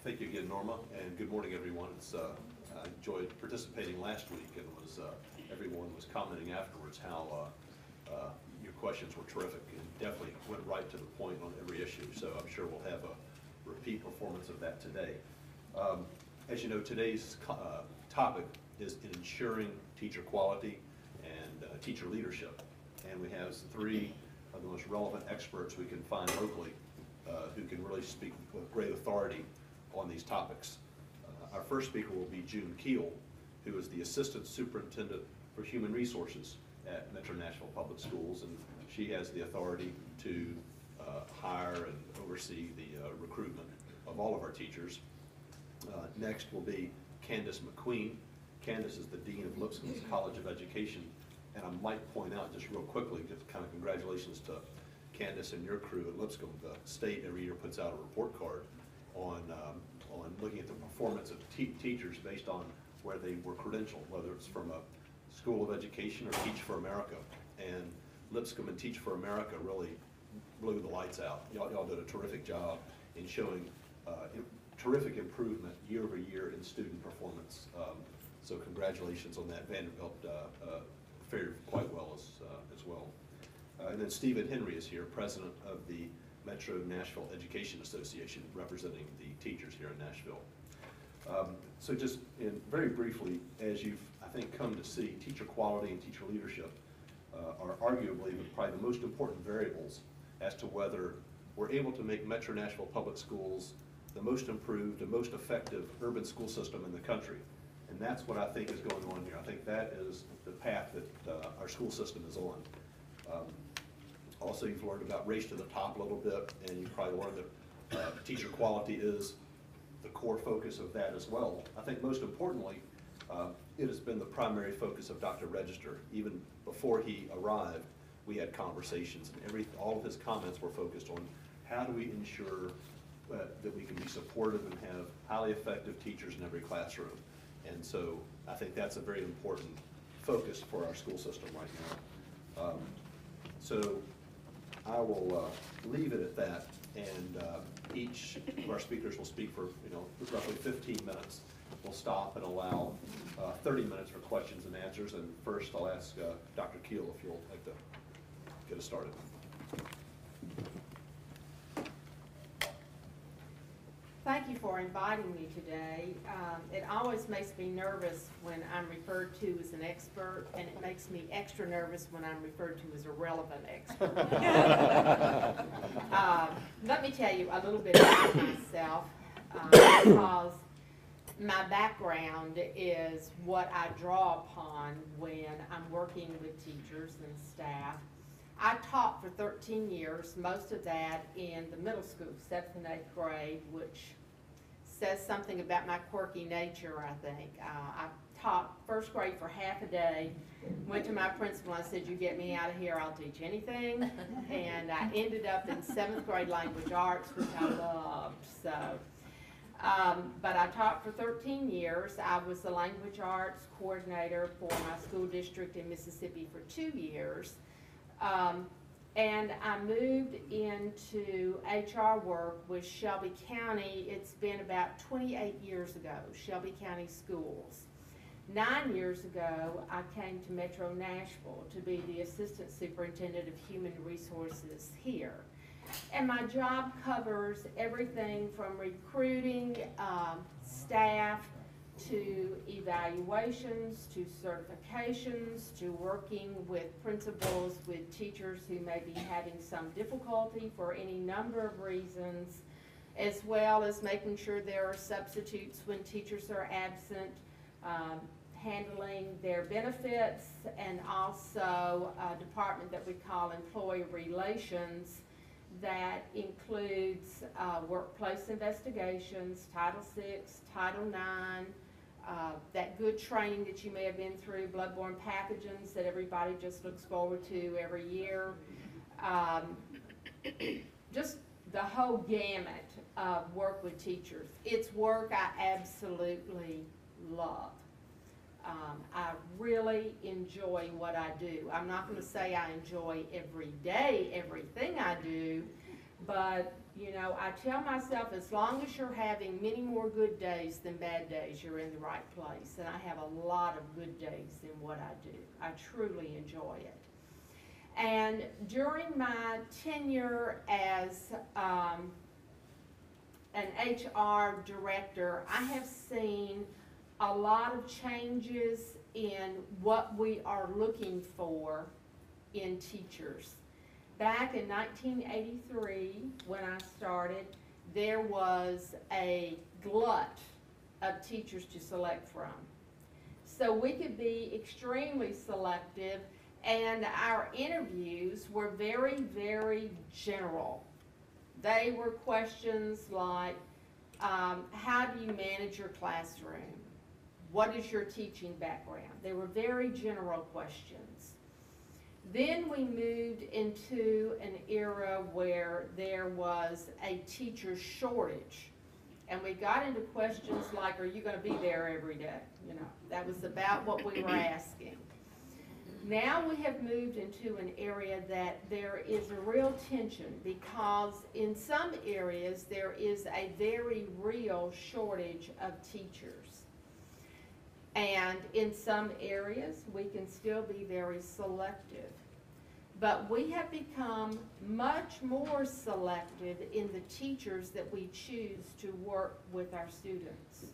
Thank you again, Norma, and good morning, everyone. I enjoyed participating last week, and everyone was commenting afterwards how your questions were terrific and definitely went right to the point on every issue. So I'm sure we'll have a repeat performance of that today. As you know, today's topic is ensuring teacher quality and teacher leadership, and we have three of the most relevant experts we can find locally who can really speak with great authority on these topics. Our first speaker will be June Keel, who is the Assistant Superintendent for Human Resources at Metro Nashville Public Schools, and she has the authority to hire and oversee the recruitment of all of our teachers. Next will be Candace McQueen. Candace is the Dean of Lipscomb's College of Education, and I might point out just real quickly, just kind of congratulations to Candace and your crew at Lipscomb. The state every year puts out a report card on looking at the performance of teachers based on where they were credentialed, whether it's from a school of education or Teach for America. And Lipscomb and Teach for America really blew the lights out. Y'all did a terrific job in showing terrific improvement year over year in student performance. So congratulations on that. Vanderbilt fared quite well as well. And then Stephen Henry is here, president of the Metro Nashville Education Association, representing the teachers here in Nashville. So just very briefly, as you've, I think, come to see, teacher quality and teacher leadership are arguably probably the most important variables as to whether we're able to make Metro Nashville Public Schools the most improved and most effective urban school system in the country. And that's what I think is going on here. I think that is the path that our school system is on. Also, you've learned about Race to the Top a little bit, and you've probably learned that teacher quality is the core focus of that as well. I think most importantly, it has been the primary focus of Dr. Register. Even before he arrived, we had conversations, and all of his comments were focused on how do we ensure that we can be supportive and have highly effective teachers in every classroom. And so I think that's a very important focus for our school system right now. So I will leave it at that, and each of our speakers will speak for roughly 15 minutes. We'll stop and allow 30 minutes for questions and answers. And first, I'll ask Dr. Keel if you'll like to get us started. Thank you for inviting me today. It always makes me nervous when I'm referred to as an expert, and it makes me extra nervous when I'm referred to as a relevant expert. Let me tell you a little bit about myself, because my background is what I draw upon when I'm working with teachers and staff. I taught for 13 years, most of that in the middle school, 7th and 8th grade, which says something about my quirky nature, I think. I taught first grade for half a day, went to my principal and I said, "You get me out of here, I'll teach anything." And I ended up in 7th grade language arts, which I loved. So, but I taught for 13 years. I was the language arts coordinator for my school district in Mississippi for 2 years. And I moved into HR work with Shelby County. It's been about 28 years ago, Shelby County Schools. 9 years ago, I came to Metro Nashville to be the Assistant Superintendent of Human Resources here. And my job covers everything from recruiting staff, to evaluations, to certifications, to working with principals, with teachers who may be having some difficulty for any number of reasons, as well as making sure there are substitutes when teachers are absent, handling their benefits, and also a department that we call employee relations that includes workplace investigations, Title VI, Title IX, that good training that you may have been through, bloodborne pathogens that everybody just looks forward to every year. Just the whole gamut of work with teachers. It's work I absolutely love. I really enjoy what I do. I'm not going to say I enjoy every day, everything I do, But, you know, I tell myself as long as you're having many more good days than bad days, you're in the right place. And I have a lot of good days in what I do. I truly enjoy it. And during my tenure as an HR director, I have seen a lot of changes in what we are looking for in teachers. Back in 1983, when I started, there was a glut of teachers to select from. So we could be extremely selective, and our interviews were very, very general. They were questions like, how do you manage your classroom? What is your teaching background? They were very general questions. Then we moved into an era where there was a teacher shortage. And we got into questions like, are you going to be there every day? You know, that was about what we were asking. Now we have moved into an area that there is a real tension, because in some areas there is a very real shortage of teachers. And in some areas we can still be very selective. But we have become much more selective in the teachers that we choose to work with our students.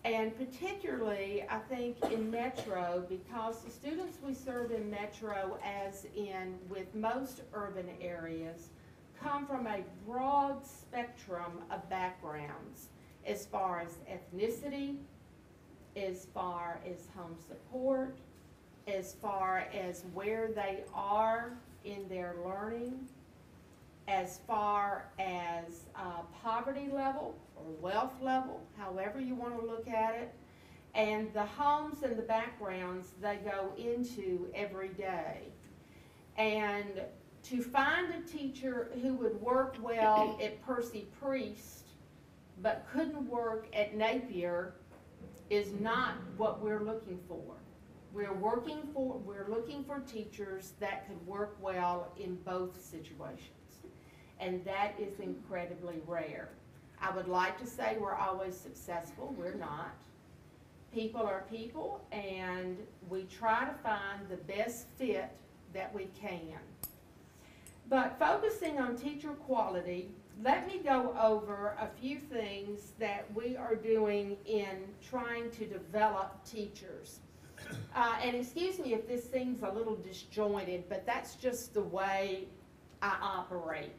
And particularly, I think in Metro, because the students we serve in Metro, as in with most urban areas, come from a broad spectrum of backgrounds, as far as ethnicity, as far as home support, as far as where they are in their learning, as far as poverty level or wealth level, however you want to look at it, and the homes and the backgrounds they go into every day. And to find a teacher who would work well at Percy Priest but couldn't work at Napier is not what we're looking for. We're looking for teachers that could work well in both situations. And that is incredibly rare. I would like to say we're always successful. We're not. People are people, and we try to find the best fit that we can. But focusing on teacher quality, let me go over a few things that we are doing in trying to develop teachers. And excuse me if this seems a little disjointed, but that's just the way I operate.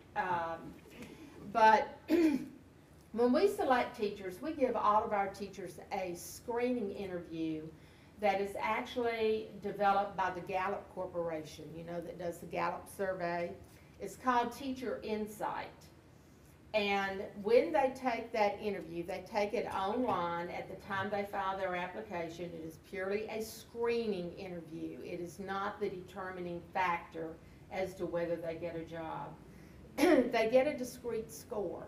But when we select teachers, we give all of our teachers a screening interview that is actually developed by the Gallup Corporation, you know, that does the Gallup survey. It's called Teacher Insight. And when they take that interview, they take it online at the time they file their application. It is purely a screening interview. It is not the determining factor as to whether they get a job. They get a discrete score.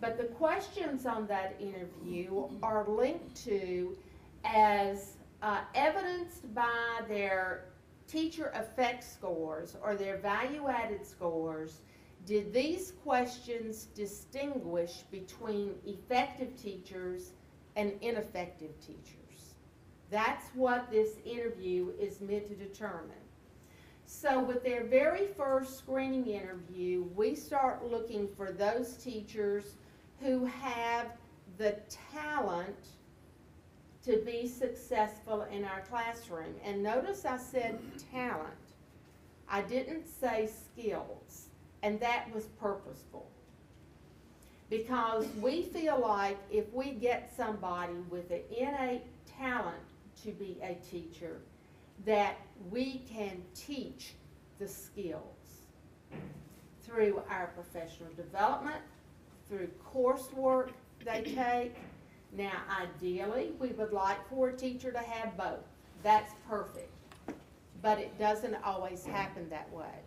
But the questions on that interview are linked to, as evidenced by their teacher effect scores or their value-added scores, did these questions distinguish between effective teachers and ineffective teachers? That's what this interview is meant to determine. So with their very first screening interview, we start looking for those teachers who have the talent to be successful in our classroom. And notice I said talent. I didn't say skills. And that was purposeful. Because we feel like if we get somebody with an innate talent to be a teacher, that we can teach the skills through our professional development, through coursework they take. Now, ideally, we would like for a teacher to have both. That's perfect. But it doesn't always happen that way.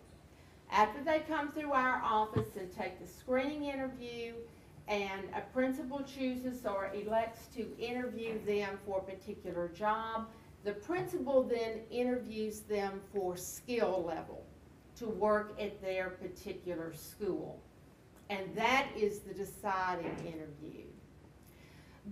After they come through our office and take the screening interview, and a principal chooses or elects to interview them for a particular job, the principal then interviews them for skill level to work at their particular school. And that is the deciding interview.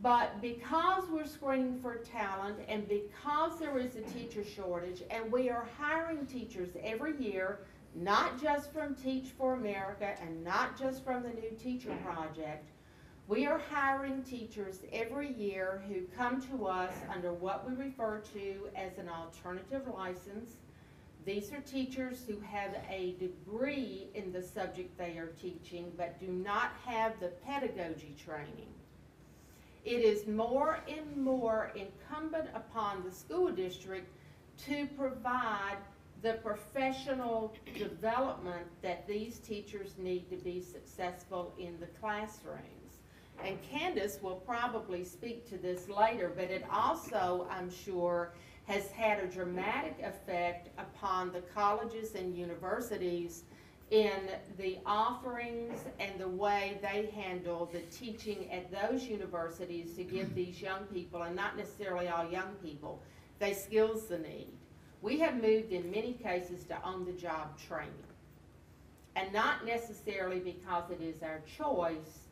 But because we're screening for talent and because there is a teacher shortage and we are hiring teachers every year, not just from Teach for America and not just from the New Teacher Project, we are hiring teachers every year who come to us under what we refer to as an alternative license. These are teachers who have a degree in the subject they are teaching but do not have the pedagogy training. It is more and more incumbent upon the school district to provide the professional development that these teachers need to be successful in the classrooms. And Candace will probably speak to this later, but it also, I'm sure, has had a dramatic effect upon the colleges and universities in the offerings and the way they handle the teaching at those universities to give these young people, and not necessarily all young people, the skills they need. We have moved in many cases to on-the-job training, and not necessarily because it is our choice,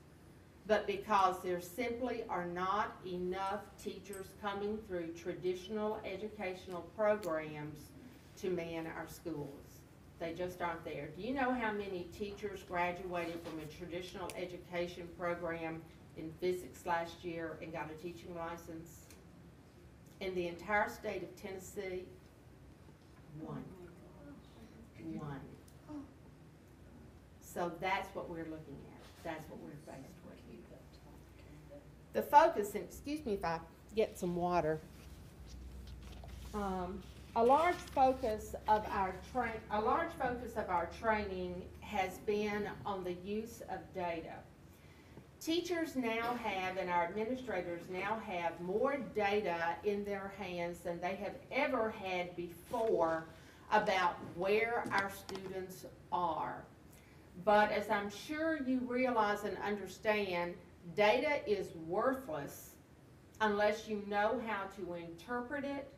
but because there simply are not enough teachers coming through traditional educational programs to man our schools. They just aren't there. Do you know how many teachers graduated from a traditional education program in physics last year and got a teaching license? In the entire state of Tennessee, one. So that's what we're looking at. That's what we're faced with. The focus, and excuse me if I get some water. A large focus of our training has been on the use of data. Teachers now have, and our administrators now have, more data in their hands than they have ever had before about where our students are. But as I'm sure you realize and understand, data is worthless unless you know how to interpret it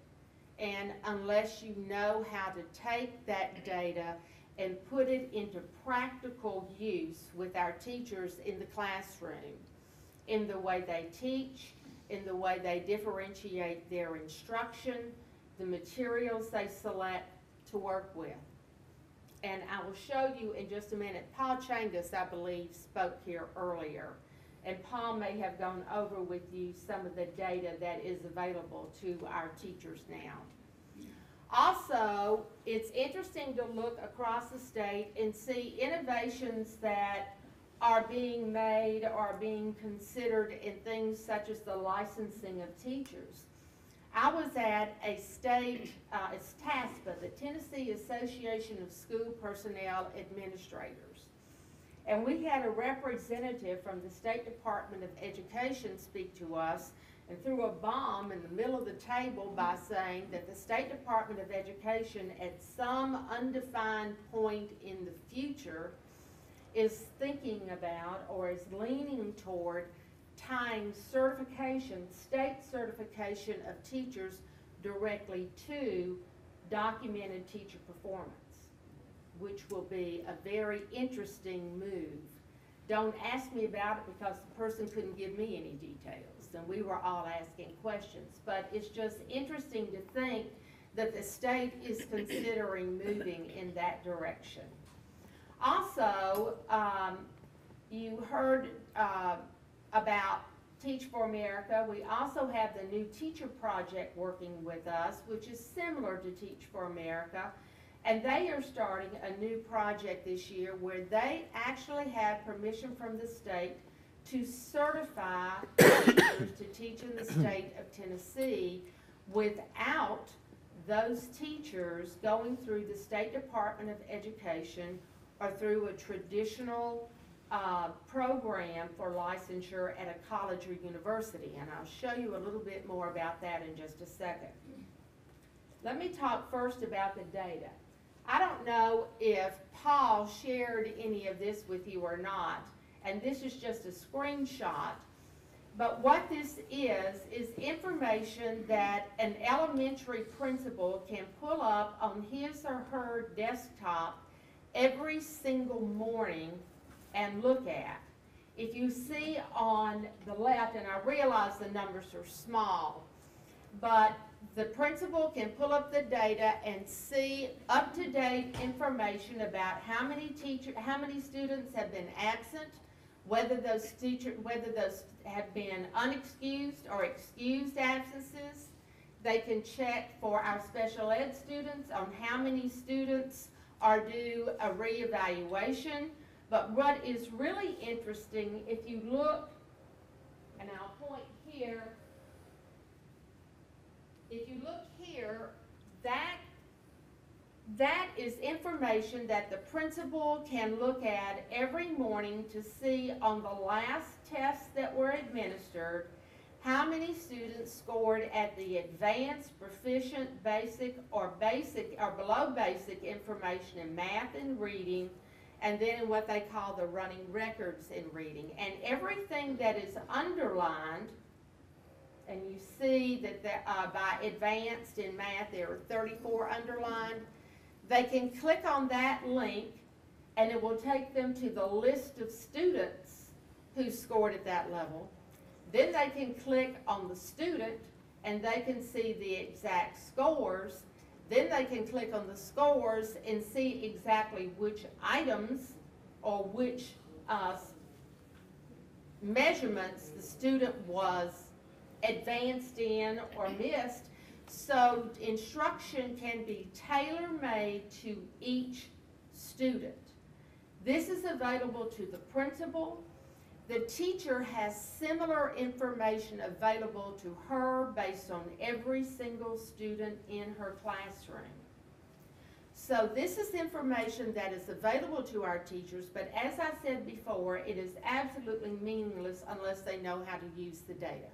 and unless you know how to take that data and put it into practical use with our teachers in the classroom, in the way they teach, in the way they differentiate their instruction, the materials they select to work with. And I will show you in just a minute. Paul Changus, I believe, spoke here earlier. And Paul may have gone over with you some of the data that is available to our teachers now. Also, it's interesting to look across the state and see innovations that are being made or being considered in things such as the licensing of teachers. I was at a state, it's TASPA, the Tennessee Association of School Personnel Administrators. And we had a representative from the State Department of Education speak to us and threw a bomb in the middle of the table by saying that the State Department of Education at some undefined point in the future is thinking about or is leaning toward tying certification, state certification of teachers directly to documented teacher performance, which will be a very interesting move. Don't ask me about it because the person couldn't give me any details, and we were all asking questions. But it's just interesting to think that the state is considering moving in that direction. Also, you heard about Teach for America. We also have the New Teacher Project working with us, which is similar to Teach for America. And they are starting a new project this year where they actually have permission from the state to certify teachers to teach in the state of Tennessee without those teachers going through the State Department of Education or through a traditional program for licensure at a college or university. And I'll show you a little bit more about that in just a second. Let me talk first about the data. I don't know if Paul shared any of this with you or not, and this is just a screenshot, but what this is information that an elementary principal can pull up on his or her desktop every single morning and look at. If you see on the left, and I realize the numbers are small, but the principal can pull up the data and see up-to-date information about how many students have been absent, whether those have been unexcused or excused absences. They can check for our special ed students on how many students are due a reevaluation. But what is really interesting, if you look, and I'll point here, if you look here, that is information that the principal can look at every morning to see on the last tests that were administered how many students scored at the advanced, proficient, basic, or below basic information in math and reading, and then in what they call the running records in reading. And everything that is underlined, and you see that by advanced in math there are 34 underlined, they can click on that link and it will take them to the list of students who scored at that level. Then they can click on the student and they can see the exact scores. Then they can click on the scores and see exactly which items or which measurements the student was advanced in or missed. So instruction can be tailor-made to each student. This is available to the principal. The teacher has similar information available to her based on every single student in her classroom. So this is information that is available to our teachers, but as I said before, it is absolutely meaningless unless they know how to use the data.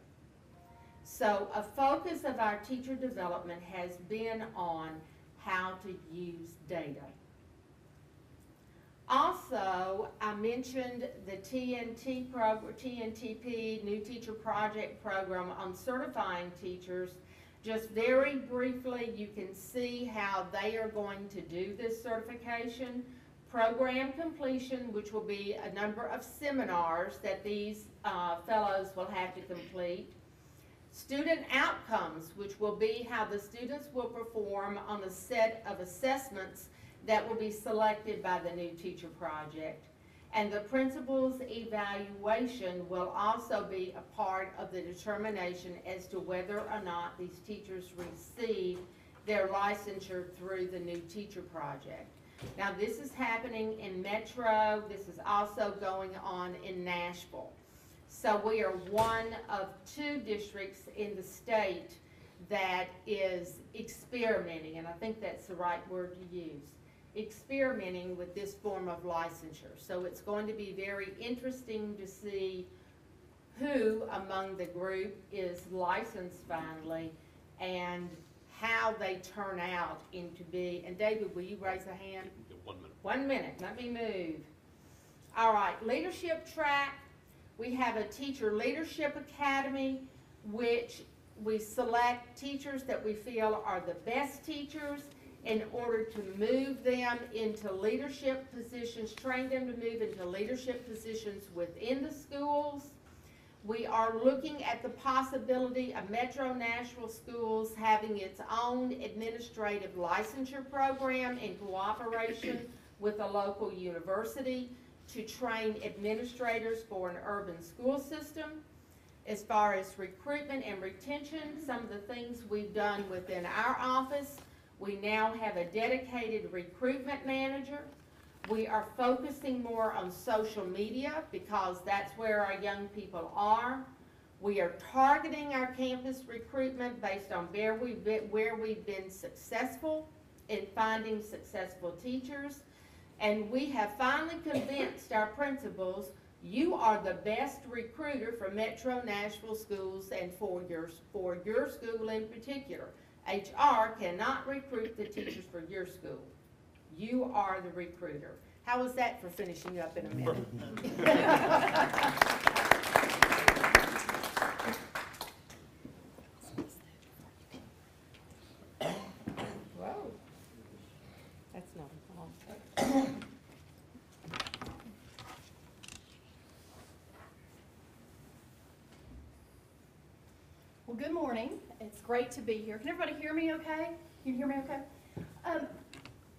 So a focus of our teacher development has been on how to use data. Also, I mentioned the TNT program, TNTP, New Teacher Project program on certifying teachers. Just very briefly, you can see how they are going to do this certification. Program completion, which will be a number of seminars that these fellows will have to complete. Student outcomes, which will be how the students will perform on a set of assessments that will be selected by the New Teacher Project. And the principal's evaluation will also be a part of the determination as to whether or not these teachers receive their licensure through the New Teacher Project. Now this is happening in Metro. This is also going on in Nashville. So we are one of 2 districts in the state that is experimenting, and I think that's the right word to use, experimenting with this form of licensure. So it's going to be very interesting to see who among the group is licensed finally and how they turn out into be. And David, will you raise a hand? 1 minute. 1 minute, let me move. All right, leadership track. We have a teacher leadership academy, which we select teachers that we feel are the best teachers in order to move them into leadership positions, train them to move into leadership positions within the schools. We are looking at the possibility of Metro Nashville Schools having its own administrative licensure program in cooperation with a local university to train administrators for an urban school system. As far as recruitment and retention, some of the things we've done within our office, we now have a dedicated recruitment manager. We are focusing more on social media because that's where our young people are. We are targeting our campus recruitment based on where we've been successful in finding successful teachers. And we have finally convinced our principals, you are the best recruiter for Metro Nashville Schools and for your school in particular. HR cannot recruit the teachers for your school. You are the recruiter. How was that for finishing up in a minute? Whoa. That's not a problem. good morning. It's great to be here. Can everybody hear me okay? Can you hear me okay?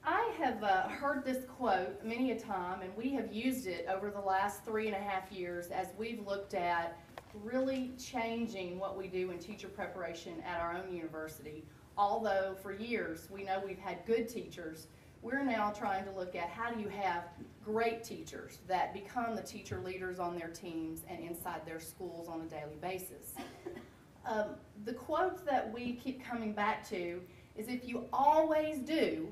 I have heard this quote many a time, and we have used it over the last 3.5 years as we've looked at really changing what we do in teacher preparation at our own university. Although for years we know we've had good teachers, we're now trying to look at how do you have great teachers that become the teacher leaders on their teams and inside their schools on a daily basis. The quote that we keep coming back to is, if you always do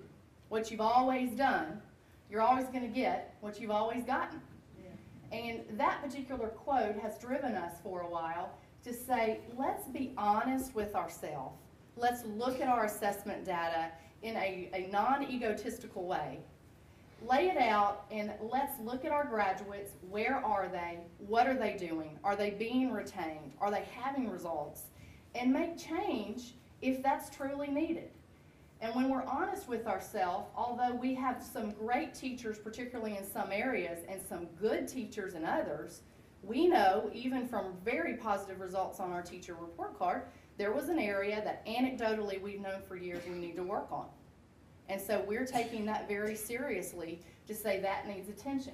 what you've always done, you're always going to get what you've always gotten. Yeah. And that particular quote has driven us for a while to say, let's be honest with ourselves. Let's look at our assessment data in a non-egotistical way. Lay it out and let's look at our graduates. Where are they? What are they doing? Are they being retained? Are they having results? And make change if that's truly needed. And when we're honest with ourselves, although we have some great teachers, particularly in some areas, and some good teachers in others, we know, even from very positive results on our teacher report card, there was an area that anecdotally we've known for years we need to work on. And so we're taking that very seriously to say that needs attention.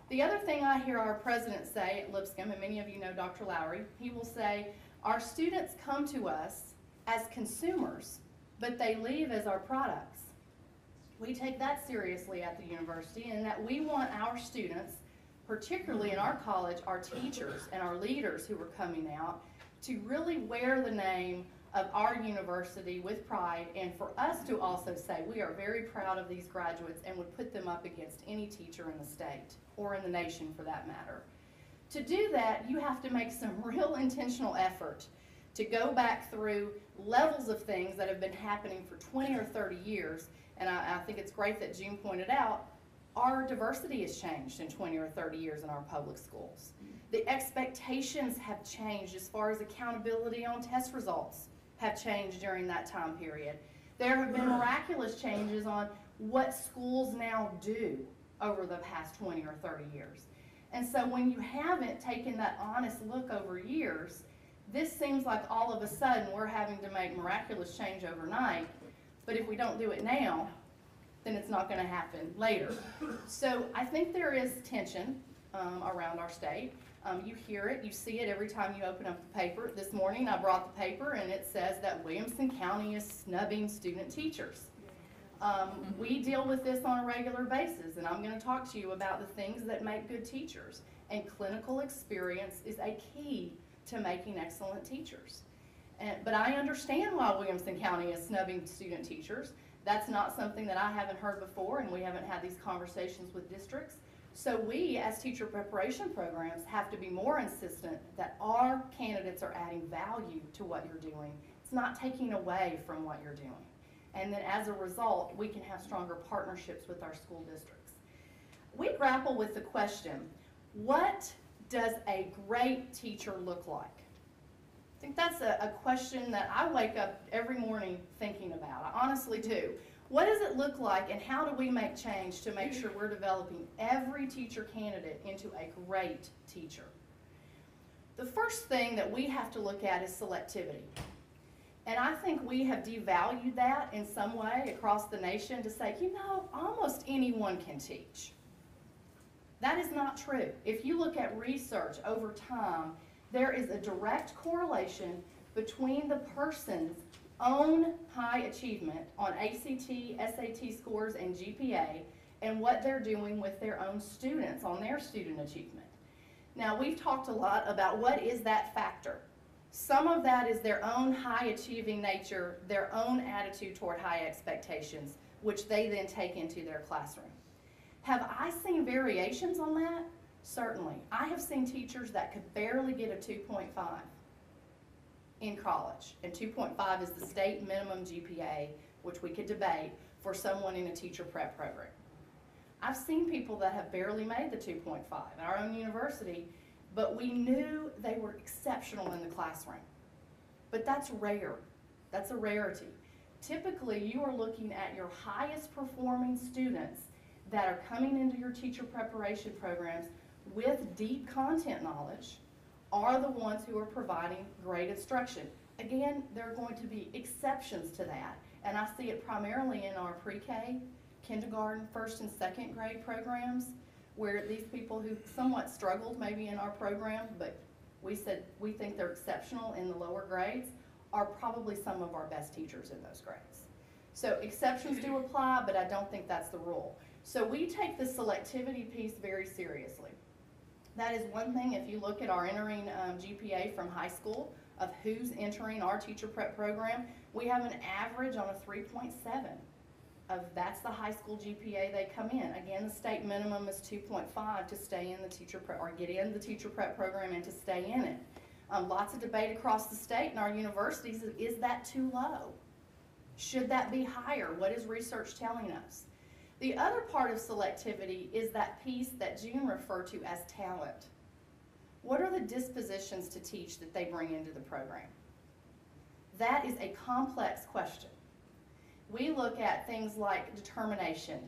The other thing I hear our president say at Lipscomb, and many of you know Dr. Lowry, he will say, our students come to us as consumers, but they leave as our products. We take that seriously at the university, and that we want our students, particularly in our college, our teachers and our leaders who are coming out, to really wear the name of our university with pride, and for us to also say we are very proud of these graduates and would put them up against any teacher in the state or in the nation for that matter. To do that, you have to make some real intentional effort to go back through levels of things that have been happening for 20 or 30 years, and I think it's great that June pointed out, our diversity has changed in 20 or 30 years in our public schools. The expectations have changed as far as accountability on test results have changed during that time period. There have been miraculous changes on what schools now do over the past 20 or 30 years. And so when you haven't taken that honest look over years, this seems like all of a sudden we're having to make miraculous change overnight, but if we don't do it now, then it's not going to happen later. So I think there is tension around our state. You hear it, you see it every time you open up the paper. This morning I brought the paper and it says that Williamson County is snubbing student teachers. We deal with this on a regular basis, and I'm going to talk to you about the things that make good teachers. And clinical experience is a key to making excellent teachers. But I understand why Williamson County is snubbing student teachers. That's not something that I haven't heard before, and we haven't had these conversations with districts. So we, as teacher preparation programs, have to be more insistent that our candidates are adding value to what you're doing. It's not taking away from what you're doing. And then as a result, we can have stronger partnerships with our school districts. We grapple with the question, what does a great teacher look like? I think that's a question that I wake up every morning thinking about. I honestly do. What does it look like, and how do we make change to make sure we're developing every teacher candidate into a great teacher? The first thing that we have to look at is selectivity. And I think we have devalued that in some way across the nation to say, you know, almost anyone can teach. That is not true. If you look at research over time, there is a direct correlation between the person's own high achievement on ACT, SAT scores, and GPA, and what they're doing with their own students on their student achievement. Now, we've talked a lot about what is that factor. Some of that is their own high achieving nature, their own attitude toward high expectations, which they then take into their classroom. Have I seen variations on that? Certainly. I have seen teachers that could barely get a 2.5 in college, and 2.5 is the state minimum GPA, which we could debate, for someone in a teacher prep program. I've seen people that have barely made the 2.5 at our own university, but we knew they were exceptional in the classroom. But that's rare. That's a rarity. Typically, you are looking at your highest performing students that are coming into your teacher preparation programs with deep content knowledge are the ones who are providing great instruction. Again, there are going to be exceptions to that, and I see it primarily in our pre-K, kindergarten, first and second grade programs, where these people who somewhat struggled maybe in our program, but we said we think they're exceptional in the lower grades, are probably some of our best teachers in those grades. So exceptions do apply, but I don't think that's the rule. So we take the selectivity piece very seriously. That is one thing. If you look at our entering GPA from high school of who's entering our teacher prep program, we have an average on a 3.7. That's the high school GPA they come in. Again, the state minimum is 2.5 to stay in the teacher prep, or get in the teacher prep program and to stay in it. Lots of debate across the state and our universities, is that too low? Should that be higher? What is research telling us? The other part of selectivity is that piece that June referred to as talent. What are the dispositions to teach that they bring into the program? That is a complex question. We look at things like determination,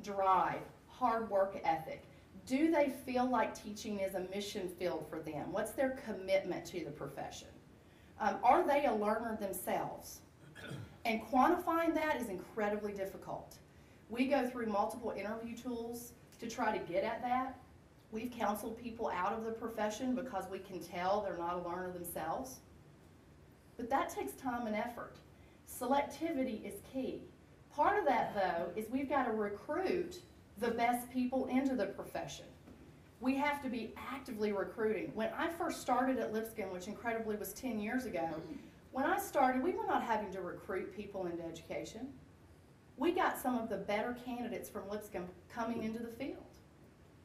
drive, hard work ethic. Do they feel like teaching is a mission field for them? What's their commitment to the profession? Are they a learner themselves? And quantifying that is incredibly difficult. We go through multiple interview tools to try to get at that. We've counseled people out of the profession because we can tell they're not a learner themselves. But that takes time and effort. Selectivity is key. Part of that, though, is we've got to recruit the best people into the profession. We have to be actively recruiting. When I first started at Lipscomb, which incredibly was 10 years ago, when I started, we were not having to recruit people into education. We got some of the better candidates from Lipscomb coming into the field.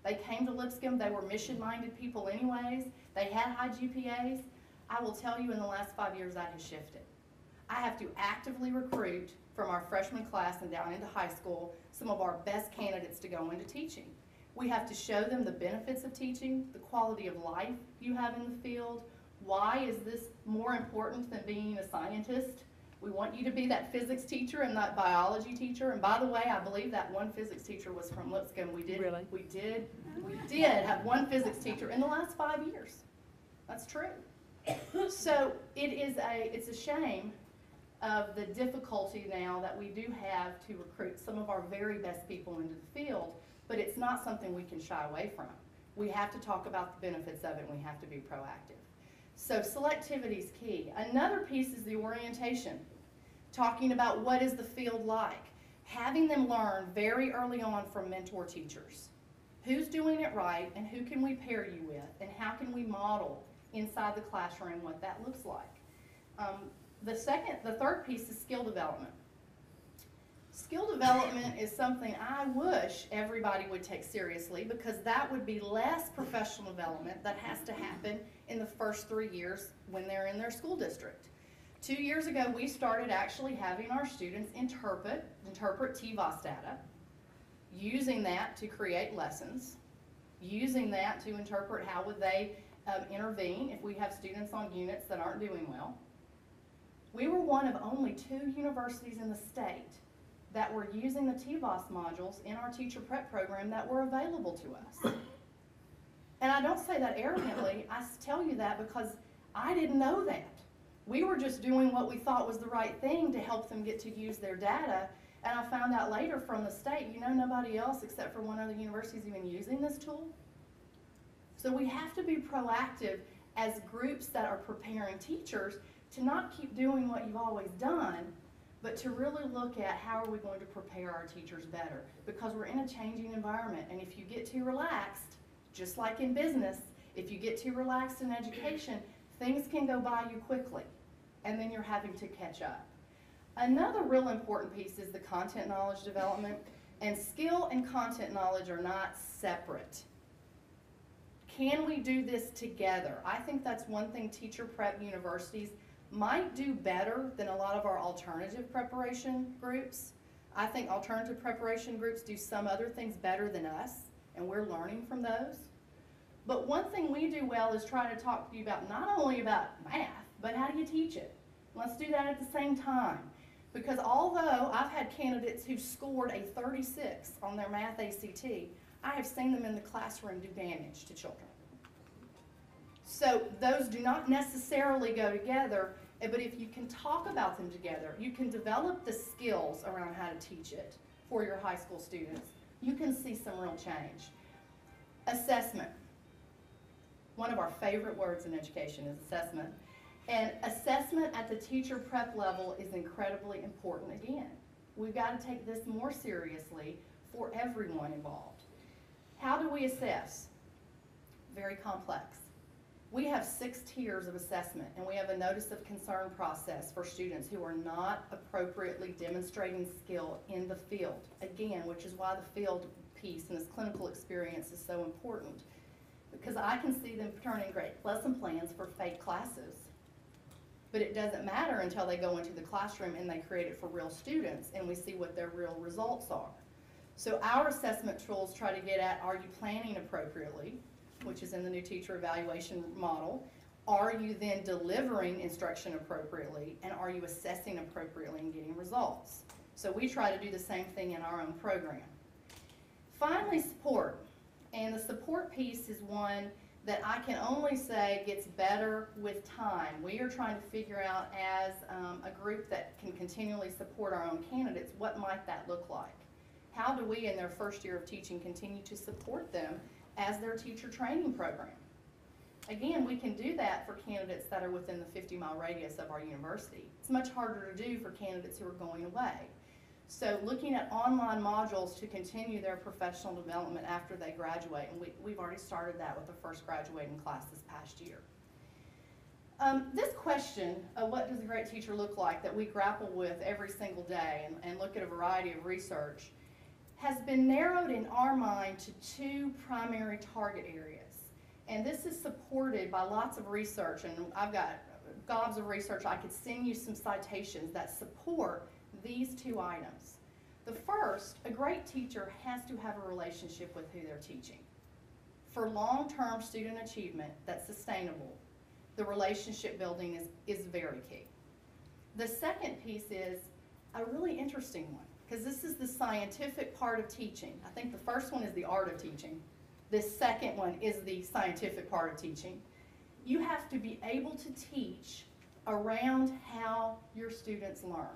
They came to Lipscomb, they were mission-minded people anyways, they had high GPAs. I will tell you, in the last 5 years that has shifted. I have to actively recruit from our freshman class and down into high school some of our best candidates to go into teaching. We have to show them the benefits of teaching, the quality of life you have in the field. Why is this more important than being a scientist? We want you to be that physics teacher and that biology teacher. And by the way, I believe that one physics teacher was from Lipscomb. We did have one physics teacher in the last 5 years. That's true. So it's a shame of the difficulty now that we do have to recruit some of our very best people into the field, but it's not something we can shy away from. We have to talk about the benefits of it, and we have to be proactive. So selectivity is key. Another piece is the orientation, talking about what is the field like, having them learn very early on from mentor teachers. Who's doing it right, and who can we pair you with, and how can we model inside the classroom what that looks like. The third piece is skill development. Skill development is something I wish everybody would take seriously, because that would be less professional development that has to happen in the first 3 years when they're in their school district. 2 years ago, we started actually having our students interpret TVOS data, using that to create lessons, using that to interpret how would they intervene if we have students on units that aren't doing well. We were one of only 2 universities in the state that were using the TVOS modules in our teacher prep program that were available to us. And I don't say that arrogantly, I tell you that because I didn't know that. We were just doing what we thought was the right thing to help them get to use their data, and I found out later from the state, nobody else except for one other university is even using this tool. So we have to be proactive as groups that are preparing teachers to not keep doing what you've always done, but to really look at how are we going to prepare our teachers better, because we're in a changing environment, and if you get too relaxed, just like in business, if you get too relaxed in education, things can go by you quickly, and then you're having to catch up. Another real important piece is the content knowledge development, and skill and content knowledge are not separate. Can we do this together? I think that's one thing teacher prep universities might do better than a lot of our alternative preparation groups. I think alternative preparation groups do some other things better than us, and we're learning from those. But one thing we do well is try to talk to you about not only about math, but how do you teach it? Let's do that at the same time. Because although I've had candidates who scored a 36 on their math ACT, I have seen them in the classroom do damage to children. So those do not necessarily go together, But if you can talk about them together, you can develop the skills around how to teach it for your high school students, you can see some real change. Assessment. One of our favorite words in education is assessment. And assessment at the teacher prep level is incredibly important again. We've got to take this more seriously for everyone involved. How do we assess? Very complex. We have 6 tiers of assessment, and we have a notice of concern process for students who are not appropriately demonstrating skill in the field. Again, which is why the field piece and this clinical experience is so important, because I can see them turning great lesson plans for fake classes, but it doesn't matter until they go into the classroom and they create it for real students and we see what their real results are. So our assessment tools try to get at, are you planning appropriately, which is in the new teacher evaluation model? Are you then delivering instruction appropriately, and are you assessing appropriately and getting results? So we try to do the same thing in our own program. Finally, support. And the support piece is one that I can only say gets better with time. We are trying to figure out, as a group that can continually support our own candidates, what might that look like? How do we, in their first year of teaching, continue to support them as their teacher training program? Again, we can do that for candidates that are within the 50-mile radius of our university. It's much harder to do for candidates who are going away. So looking at online modules to continue their professional development after they graduate, and we've already started that with the first graduating class this past year. This question of what does a great teacher look like that we grapple with every single day and look at a variety of research has been narrowed in our mind to 2 primary target areas. And this is supported by lots of research, and I've got gobs of research. I could send you some citations that support these 2 items. The first, a great teacher has to have a relationship with who they're teaching. For long-term student achievement that's sustainable, the relationship building is very key. The second piece is a really interesting one, because this is the scientific part of teaching. I think the first one is the art of teaching. This second one is the scientific part of teaching. You have to be able to teach around how your students learn.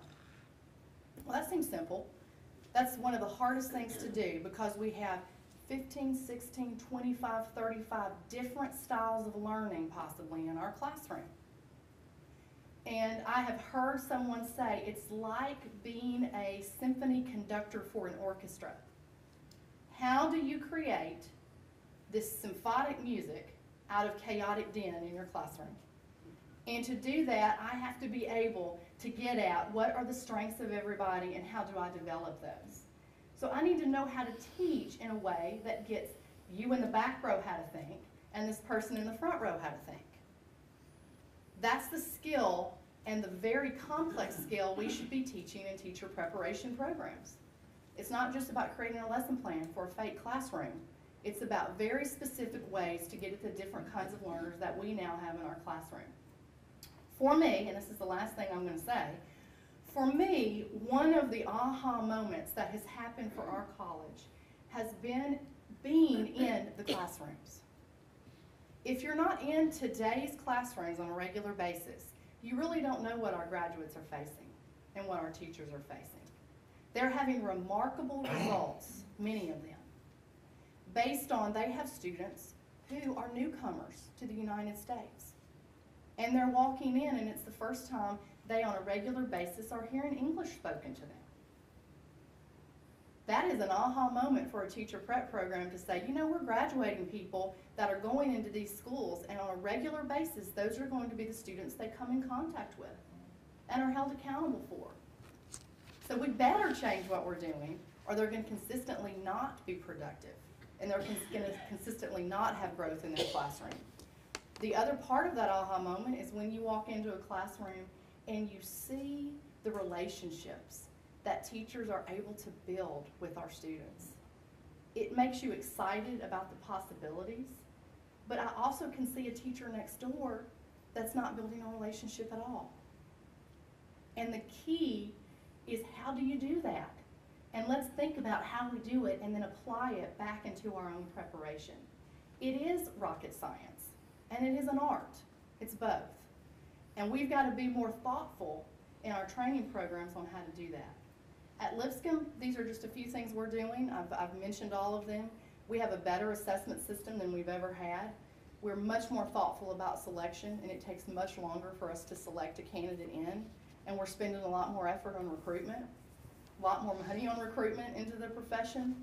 Well, that seems simple. That's one of the hardest things to do, because we have 15, 16, 25, 35 different styles of learning possibly in our classroom. And I have heard someone say it's like being a symphony conductor for an orchestra. How do you create this symphonic music out of chaotic din in your classroom? And to do that, I have to be able to get at what are the strengths of everybody and how do I develop those. So I need to know how to teach in a way that gets you in the back row how to think and this person in the front row how to think. That's the skill and the very complex skill we should be teaching in teacher preparation programs. It's not just about creating a lesson plan for a fake classroom. It's about very specific ways to get at the different kinds of learners that we now have in our classroom. For me, and this is the last thing I'm going to say, for me, one of the aha moments that has happened for our college has been being in the classrooms. If you're not in today's classrooms on a regular basis, you really don't know what our graduates are facing and what our teachers are facing. They're having remarkable results, many of them, based on they have students who are newcomers to the United States. And they're walking in, and it's the first time they, on a regular basis, are hearing English spoken to them. That is an aha moment for a teacher prep program to say, you know, we're graduating people that are going into these schools, and on a regular basis, those are going to be the students they come in contact with and are held accountable for. So we better change what we're doing, or they're going to consistently not be productive, and they're going to consistently not have growth in their classroom. The other part of that aha moment is when you walk into a classroom and you see the relationships that teachers are able to build with our students. It makes you excited about the possibilities, but I also can see a teacher next door that's not building a relationship at all. And the key is, how do you do that? And let's think about how we do it and then apply it back into our own preparation. It is rocket science, and it is an art. It's both. And we've got to be more thoughtful in our training programs on how to do that. At Lipscomb, these are just a few things we're doing. I've mentioned all of them. We have a better assessment system than we've ever had. We're much more thoughtful about selection, and it takes much longer for us to select a candidate in. And we're spending a lot more effort on recruitment, a lot more money on recruitment into the profession.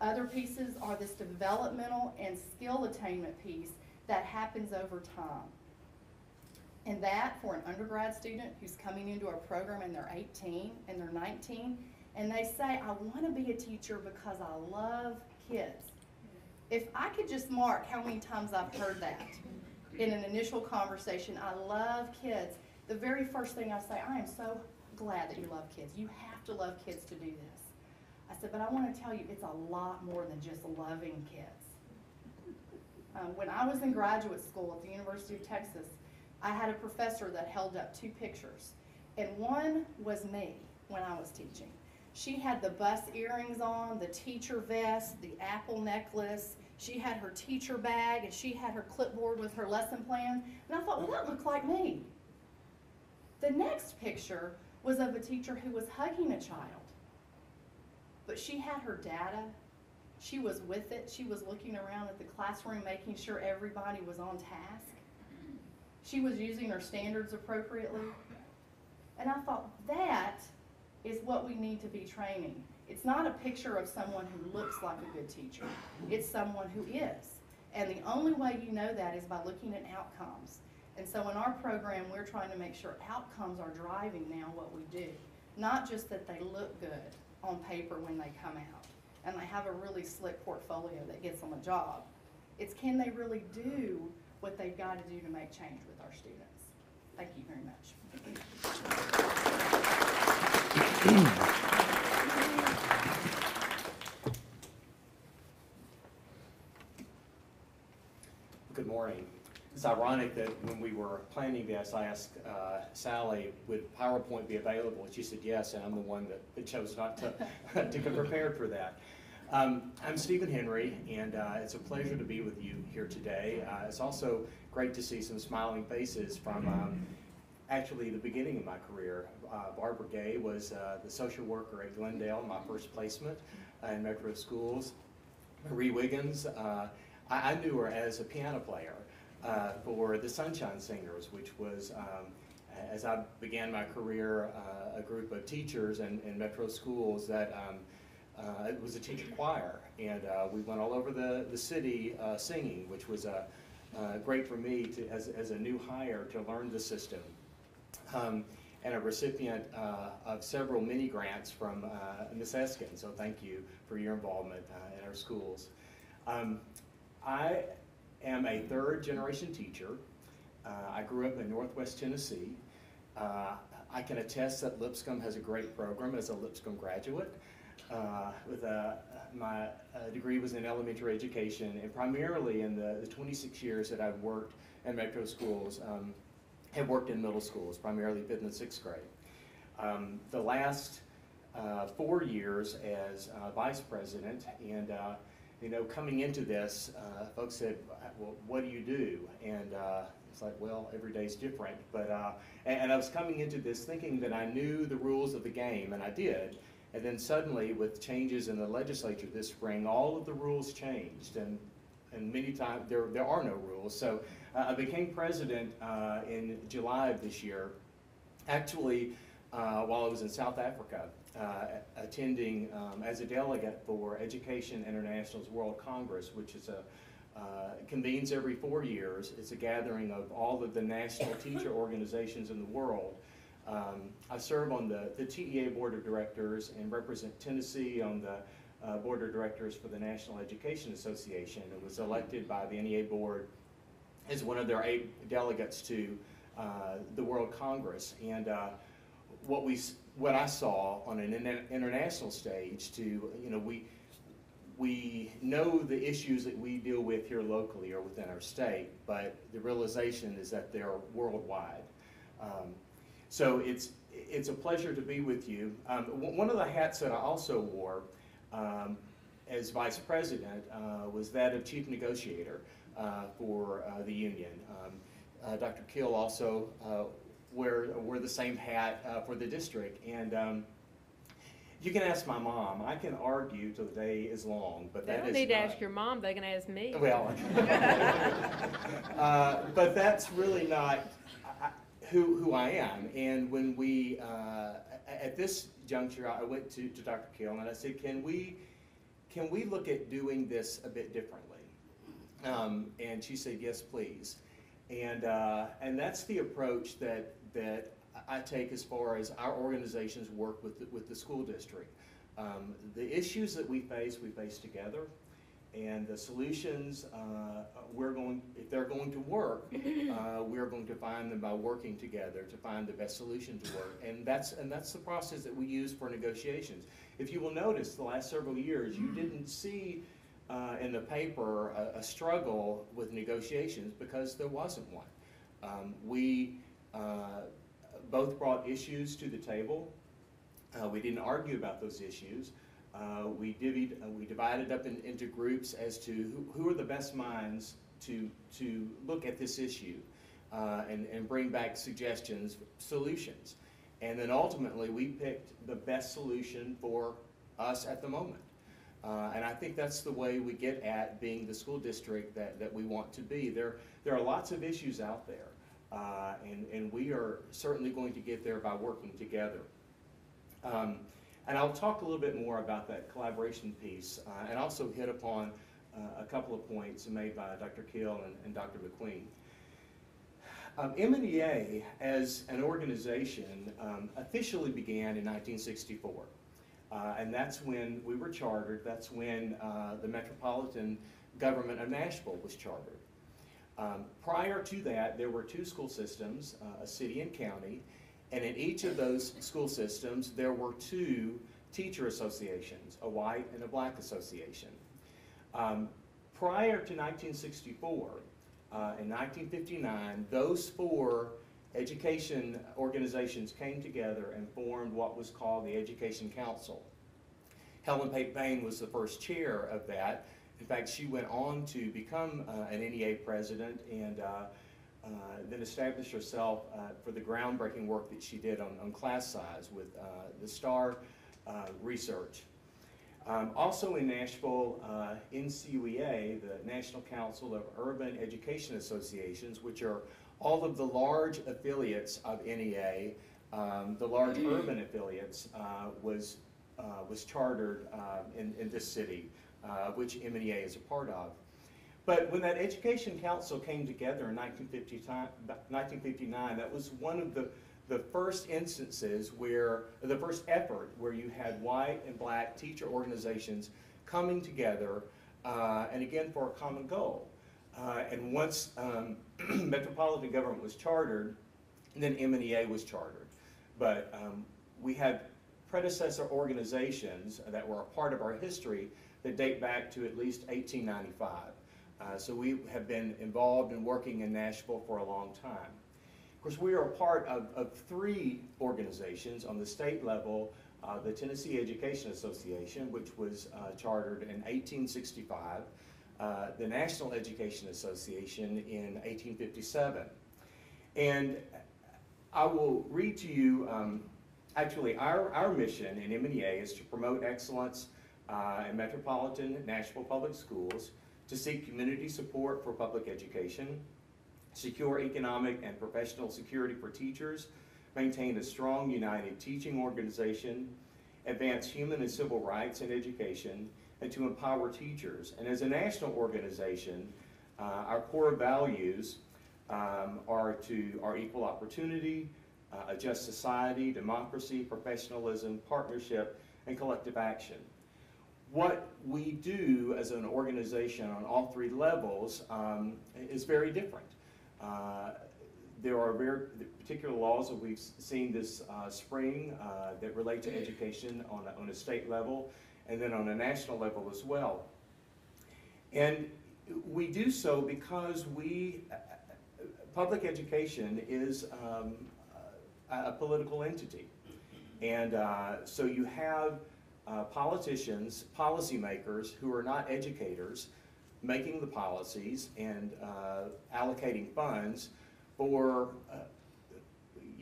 Other pieces are this developmental and skill attainment piece that happens over time. And that, for an undergrad student who's coming into our program and they're 18 and they're 19, and they say, I want to be a teacher because I love kids. If I could just mark how many times I've heard that in an initial conversation, I love kids, the very first thing I say, I am so glad that you love kids. You have to love kids to do this. I said, but I want to tell you, it's a lot more than just loving kids. When I was in graduate school at the University of Texas, I had a professor that held up 2 pictures, and one was me when I was teaching. She had the bus earrings on, the teacher vest, the apple necklace. She had her teacher bag, and she had her clipboard with her lesson plan. And I thought, well, that looked like me. The next picture was of a teacher who was hugging a child. But she had her data. She was with it. She was looking around at the classroom, making sure everybody was on task. She was using her standards appropriately. And I thought, that is what we need to be training. It's not a picture of someone who looks like a good teacher. It's someone who is. And the only way you know that is by looking at outcomes. And so in our program, we're trying to make sure outcomes are driving now what we do. Not just that they look good on paper when they come out and they have a really slick portfolio that gets them a job. It's can they really do what they've got to do to make change with our students. Thank you very much. Good morning. It's ironic that when we were planning this, I asked Sally, would PowerPoint be available? And she said yes, and I'm the one that chose not to, to get prepared for that. I'm Stephen Henry, and it's a pleasure to be with you here today. It's also great to see some smiling faces from actually the beginning of my career. Barbara Gay was the social worker at Glendale, my first placement in Metro Schools. Marie Wiggins, I knew her as a piano player for the Sunshine Singers, which was, as I began my career, a group of teachers in Metro Schools that it was a teacher choir, and we went all over the city singing, which was great for me to, as a new hire, to learn the system. And a recipient of several mini grants from Ms. Eskin, so thank you for your involvement in our schools. I am a third-generation teacher. I grew up in Northwest Tennessee. I can attest that Lipscomb has a great program as a Lipscomb graduate. My degree was in elementary education, and primarily in the 26 years that I've worked in Metro Schools, have worked in middle schools, primarily 5th and 6th grade. The last 4 years as vice president, and you know, coming into this, folks said, well, what do you do? And it's like, well, every day's different. But and I was coming into this thinking that I knew the rules of the game, and I did. And then suddenly, with changes in the legislature this spring, all of the rules changed, and many times there are no rules. So I became president in July of this year, actually while I was in South Africa, attending as a delegate for Education International's World Congress, which is convenes every 4 years. It's a gathering of all of the national teacher organizations in the world. I serve on the TEA Board of Directors and represent Tennessee on the Board of Directors for the National Education Association. It was elected by the NEA Board as one of their 8 delegates to the World Congress. And what I saw on an international stage, to, you know, we know the issues that we deal with here locally or within our state, but the realization is that they're worldwide. So it's a pleasure to be with you. One of the hats that I also wore as vice president was that of chief negotiator for the union. Dr. Kill also wear the same hat for the district. And you can ask my mom. I can argue till the day is long, but They that don't is need to not- ask your mom, they can ask me. Well, but that's really not who I am. And when we, at this juncture, I went to Dr. Kill and I said, can we look at doing this a bit differently? And she said, yes, please. And that's the approach that I take as far as our organizations work with the school district. The issues that we face together, and the solutions if they're going to work, we're going to find them by working together to find the best solution to work. And that's the process that we use for negotiations. If you will notice, the last several years, you didn't see in the paper a struggle with negotiations because there wasn't one. We both brought issues to the table. We didn't argue about those issues. We divided up into groups as to who are the best minds to look at this issue and bring back suggestions, solutions. And then ultimately we picked the best solution for us at the moment. And I think that's the way we get at being the school district that we want to be. There are lots of issues out there, and we are certainly going to get there by working together. And I'll talk a little bit more about that collaboration piece, and also hit upon a couple of points made by Dr. Kill and Dr. McQueen. MEA, as an organization, officially began in 1964. And that's when we were chartered. That's when the Metropolitan Government of Nashville was chartered. Prior to that, there were two school systems, a city and county, and in each of those school systems, there were two teacher associations, a white and a black association. Prior to 1964, in 1959, those four education organizations came together and formed what was called the Education Council. Helen Pate Bain was the first chair of that. In fact, she went on to become an NEA president and then established herself for the groundbreaking work that she did on class size with the STAR research. Also in Nashville, NCUEA, the National Council of Urban Education Associations, which are all of the large affiliates of NEA, the large urban affiliates, was chartered in this city, which MEA is a part of. But when that Education Council came together in 1959, that was one of the first instances where, the first effort where you had white and black teacher organizations coming together, and again for a common goal. And once Metropolitan Government was chartered, then MEA was chartered. But we had predecessor organizations that were a part of our history that date back to at least 1895. So we have been involved in working in Nashville for a long time. Of course, we are a part of three organizations on the state level, the Tennessee Education Association, which was chartered in 1865, the National Education Association in 1857. And I will read to you, actually our mission in MEA is to promote excellence in Metropolitan Nashville Public Schools, to seek community support for public education, secure economic and professional security for teachers, maintain a strong, united teaching organization, advance human and civil rights in education, and to empower teachers. And as a national organization, our core values are equal opportunity, a just society, democracy, professionalism, partnership, and collective action. What we do as an organization on all three levels is very different. There are very particular laws that we've seen this spring that relate to education on a state level and then on a national level as well. And we do so because public education is a political entity. And so you have politicians, policymakers who are not educators making the policies and allocating funds for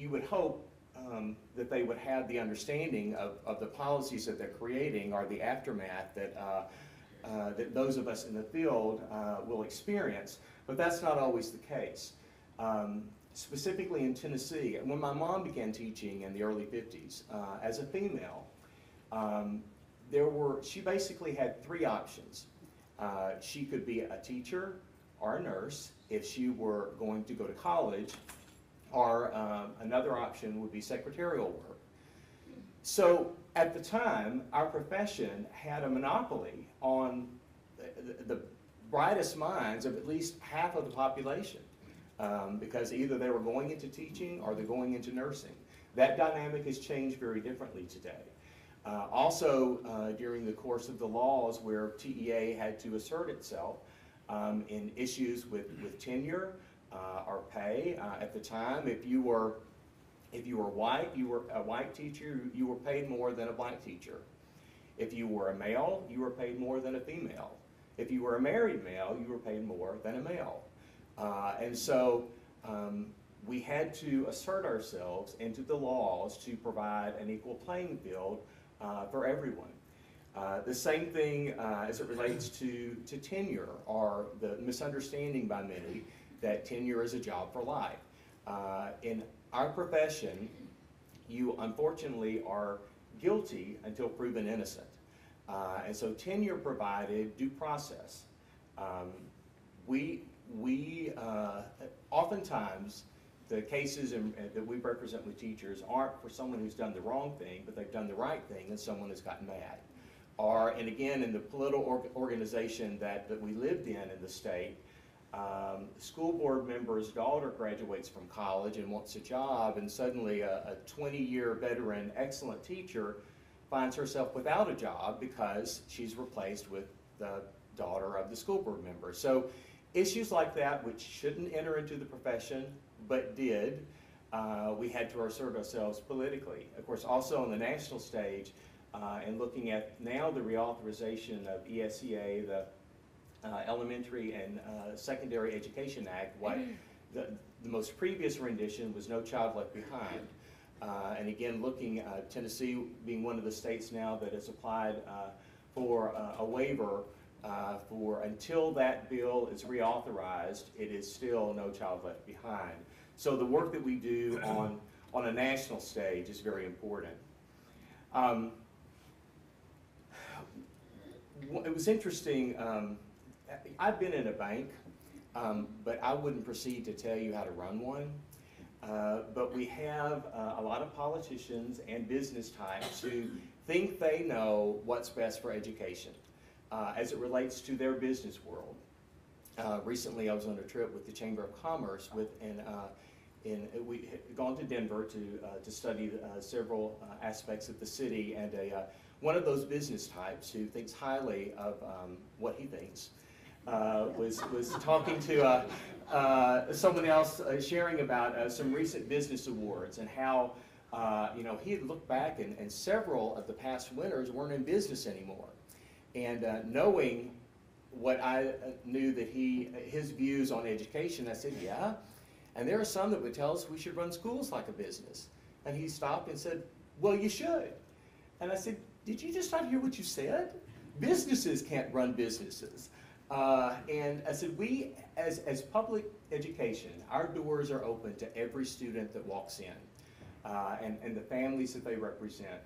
you would hope that they would have the understanding of the policies that they're creating or the aftermath that those of us in the field will experience, but that's not always the case. Specifically in Tennessee, when my mom began teaching in the early 50s, as a female, she basically had three options. She could be a teacher or a nurse if she were going to go to college, or another option would be secretarial work. So at the time, our profession had a monopoly on the brightest minds of at least half of the population, because either they were going into teaching or they're going into nursing. That dynamic has changed very differently today. Also, during the course of the laws where TEA had to assert itself in issues with tenure or pay, at the time, if you were white, you were a white teacher, you were paid more than a black teacher. If you were a male, you were paid more than a female. If you were a married male, you were paid more than a male. And so we had to assert ourselves into the laws to provide an equal playing field for everyone. The same thing as it relates to tenure, or the misunderstanding by many that tenure is a job for life. In our profession, you unfortunately are guilty until proven innocent. And so tenure provided due process. Oftentimes, the cases that we represent with teachers aren't for someone who's done the wrong thing, but they've done the right thing and someone has gotten mad. And again, in the political organization that we lived in the state, school board member's daughter graduates from college and wants a job, and suddenly a 20-year veteran, excellent teacher finds herself without a job because she's replaced with the daughter of the school board member. So issues like that, which shouldn't enter into the profession, but did, we had to assert ourselves politically. Of course, also on the national stage, and looking at now the reauthorization of ESEA, the Elementary and Secondary Education Act, the most previous rendition was No Child Left Behind. And again, looking at Tennessee being one of the states now that has applied for a waiver for until that bill is reauthorized, it is still No Child Left Behind. So the work that we do on a national stage is very important. It was interesting, I've been in a bank, but I wouldn't proceed to tell you how to run one. But we have a lot of politicians and business types who think they know what's best for education as it relates to their business world. Recently, I was on a trip with the Chamber of Commerce we had gone to Denver to study several aspects of the city, and one of those business types who thinks highly of what he thinks was talking to someone else sharing about some recent business awards and how he had looked back and several of the past winners weren't in business anymore. And knowing what I knew that his views on education, I said, yeah, and there are some that would tell us we should run schools like a business. And he stopped and said, well, you should. And I said, did you just not hear what you said? Businesses can't run businesses. And I said, we, as public education, our doors are open to every student that walks in, and the families that they represent.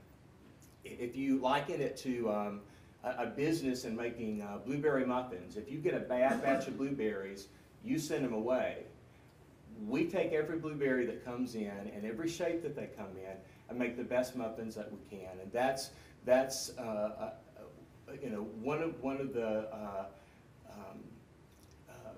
If you liken it to a business and making blueberry muffins, if you get a bad batch of blueberries, you send them away. We take every blueberry that comes in and every shape that they come in and make the best muffins that we can. And that's one of the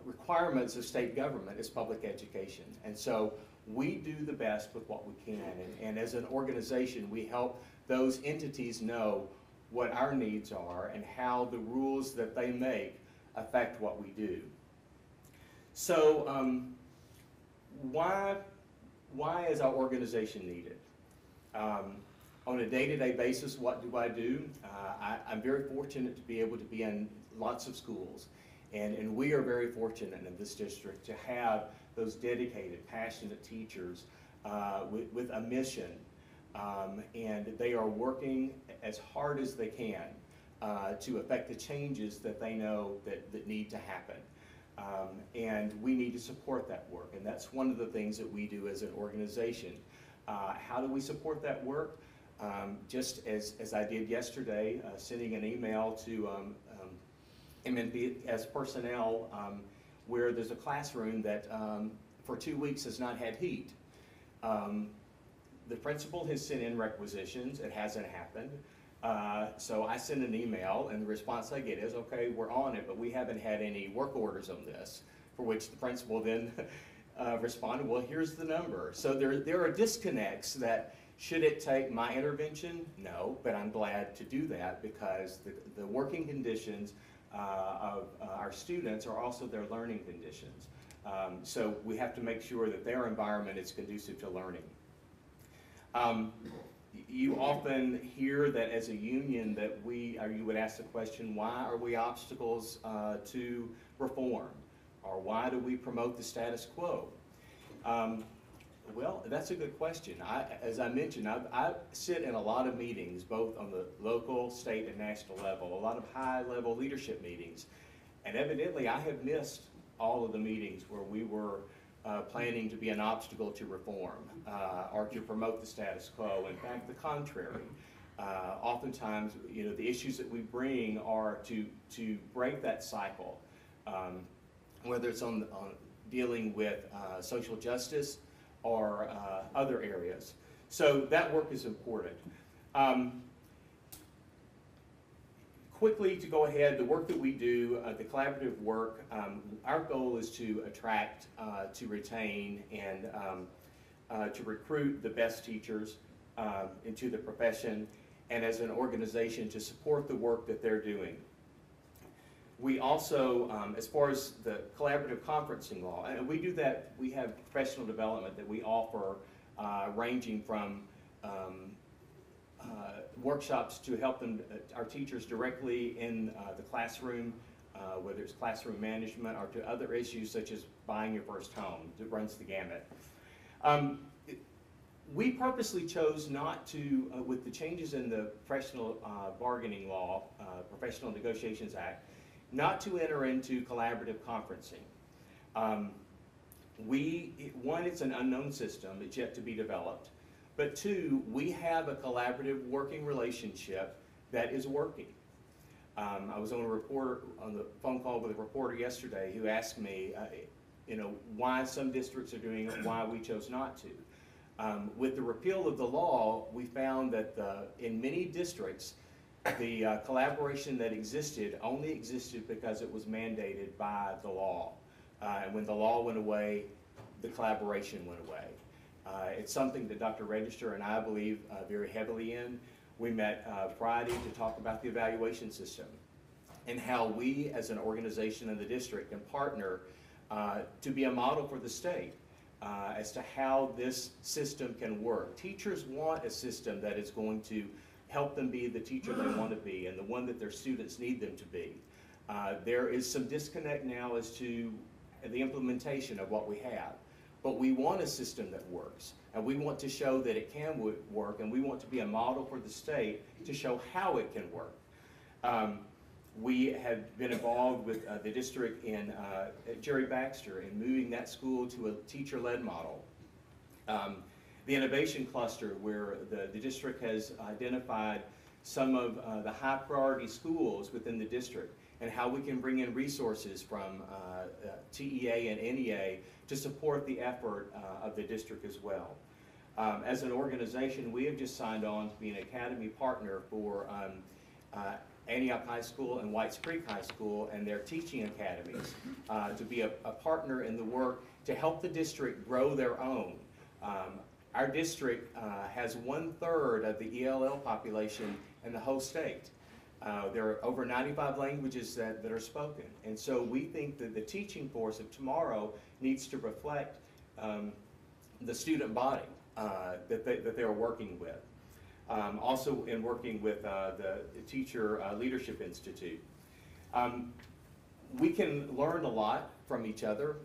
requirements of state government is public education. And so we do the best with what we can. And as an organization, we help those entities know what our needs are and how the rules that they make affect what we do. So why is our organization needed? On a day-to-day basis, what do I do? I'm very fortunate to be able to be in lots of schools. And we are very fortunate in this district to have those dedicated, passionate teachers with a mission, and they are working as hard as they can to affect the changes that they know that need to happen. And we need to support that work, and that's one of the things that we do as an organization. How do we support that work? Just as I did yesterday, sending an email to MNPS personnel where there's a classroom that for 2 weeks has not had heat. The principal has sent in requisitions. It hasn't happened. So I send an email, and the response I get is, okay, we're on it, but we haven't had any work orders on this, for which the principal then responded, well, here's the number. So there are disconnects that, should it take my intervention? No, but I'm glad to do that because the working conditions of our students are also their learning conditions. So we have to make sure that their environment is conducive to learning. You often hear that as a union that you would ask the question, why are we obstacles to reform? Or why do we promote the status quo? Well, that's a good question. As I mentioned, I sit in a lot of meetings, both on the local, state, and national level, a lot of high-level leadership meetings. And evidently, I have missed all of the meetings where we were planning to be an obstacle to reform or to promote the status quo. In fact, the contrary. Oftentimes, the issues that we bring are to break that cycle, whether it's on dealing with social justice or other areas. So that work is important. Quickly to go ahead, the work that we do, the collaborative work, our goal is to attract, to retain, and to recruit the best teachers into the profession, and as an organization to support the work that they're doing. We also, as far as the collaborative conferencing law, and we do that, we have professional development that we offer ranging from workshops to help them, our teachers directly in the classroom, whether it's classroom management or to other issues such as buying your first home. It runs the gamut. We purposely chose not to, with the changes in the professional bargaining law, Professional Negotiations Act, not to enter into collaborative conferencing. One, it's an unknown system, it's yet to be developed. But two, we have a collaborative working relationship that is working. I was on the phone call with a reporter yesterday who asked me, why some districts are doing it, why we chose not to. With the repeal of the law, we found that in many districts, the collaboration that existed only existed because it was mandated by the law. And when the law went away, the collaboration went away. It's something that Dr. Register and I believe very heavily in. We met Friday to talk about the evaluation system and how we as an organization in the district can partner to be a model for the state as to how this system can work. Teachers want a system that is going to help them be the teacher they want to be and the one that their students need them to be. There is some disconnect now as to the implementation of what we have. But we want a system that works, and we want to show that it can work, and we want to be a model for the state to show how it can work. We have been involved with the district in Jerry Baxter in moving that school to a teacher-led model. The innovation cluster, where the district has identified some of the high priority schools within the district and how we can bring in resources from TEA and NEA to support the effort of the district as well. As an organization, we have just signed on to be an academy partner for Antioch High School and Whites Creek High School and their teaching academies to be a partner in the work to help the district grow their own. Our district has 1/3 of the ELL population in the whole state. There are over 95 languages that are spoken. And so we think that the teaching force of tomorrow needs to reflect the student body that they're working with. Also in working with the Teacher Leadership Institute. We can learn a lot from each other,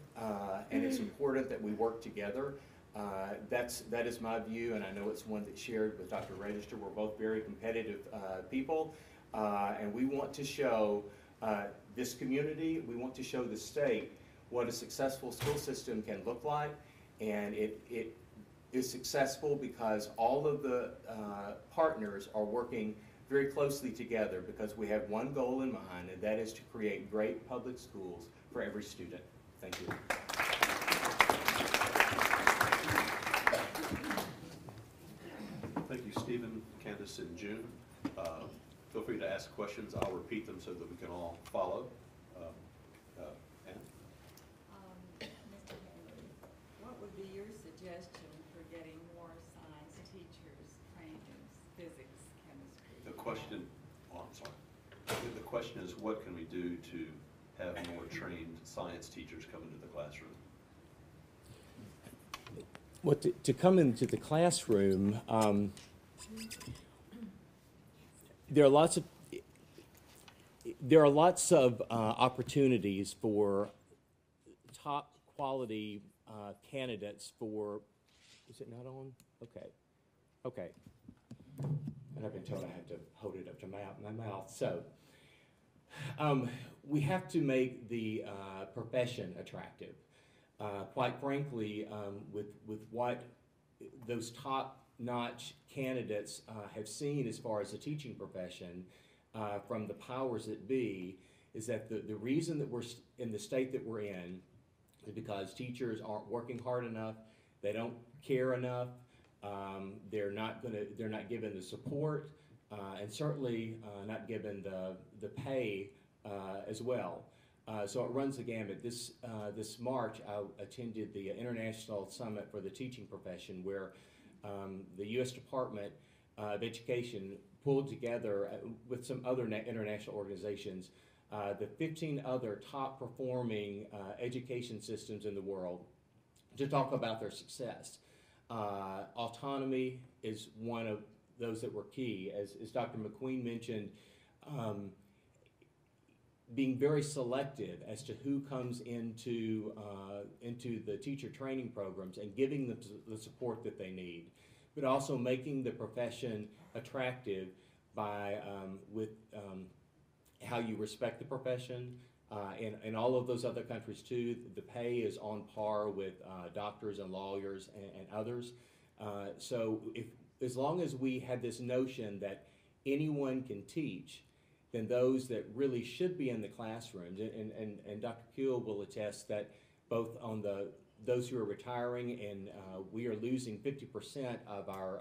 and it's important that we work together. That is my view, and I know it's one that's shared with Dr. Register. We're both very competitive people, and we want to show this community, we want to show the state what a successful school system can look like, and it is successful because all of the partners are working very closely together because we have one goal in mind, and that is to create great public schools for every student. Thank you. Thank you, Stephen, Candace, and June. Feel free to ask questions. I'll repeat them so that we can all follow. Ann? Mr. Henry, what would be your suggestion for getting more science teachers trained in physics, chemistry? The question, I'm sorry. The question is, what can we do to have more trained science teachers come into the classroom? Well, to come into the classroom, there are lots of opportunities for top quality candidates for. Is it not on? Okay, okay. And I've been told I have to hold it up to my mouth. So we have to make the profession attractive. Quite frankly, with what those top-notch candidates have seen as far as the teaching profession from the powers that be, is that the reason that we're in the state that we're in is because teachers aren't working hard enough, they don't care enough, they're not given the support, and certainly not given the pay as well. So it runs the gamut. This March, I attended the International Summit for the Teaching Profession, where the U.S. Department of Education pulled together with some other international organizations the 15 other top performing education systems in the world to talk about their success. Autonomy is one of those that were key. As Dr. McQueen mentioned, being very selective as to who comes into the teacher training programs and giving them the support that they need, but also making the profession attractive by how you respect the profession. In all of those other countries too, the pay is on par with doctors and lawyers and others. So as long as we have this notion that anyone can teach, then those that really should be in the classrooms, and Dr. Kuehl will attest that both on those who are retiring, and we are losing 50% of our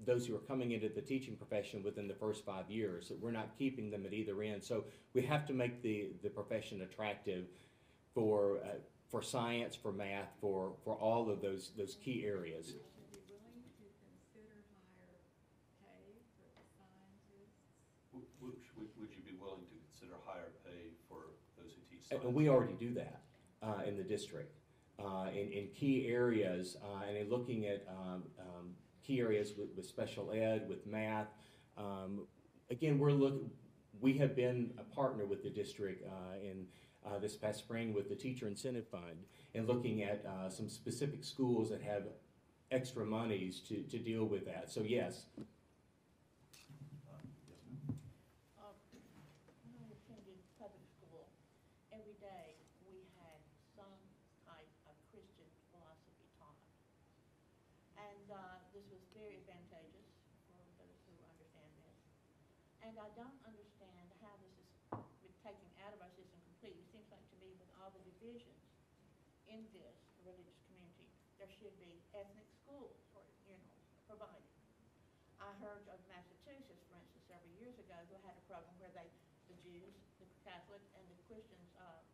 those who are coming into the teaching profession within the first 5 years. So we're not keeping them at either end. So we have to make the profession attractive for science, for math, for all of those key areas. Should be willing to consider higher pay for the scientists? Would you be willing to consider higher pay for those who teach science? And we already do that in the district in key areas, and in looking at key areas with special ed, with math. Again, we have been a partner with the district in this past spring with the Teacher Incentive Fund, and looking at some specific schools that have extra monies to deal with that. So yes. When I attended public school, every day we had some type of Christian philosophy taught. And this was very advantageous for those who understand this. And I don't understand how this is been taken out of our system completely. It seems like to me, with all the divisions in this religious community, there should be ethnic schools, or provided. I heard of Massachusetts, for instance, several years ago, who had a program where the Jews, the Catholics, and the Christians,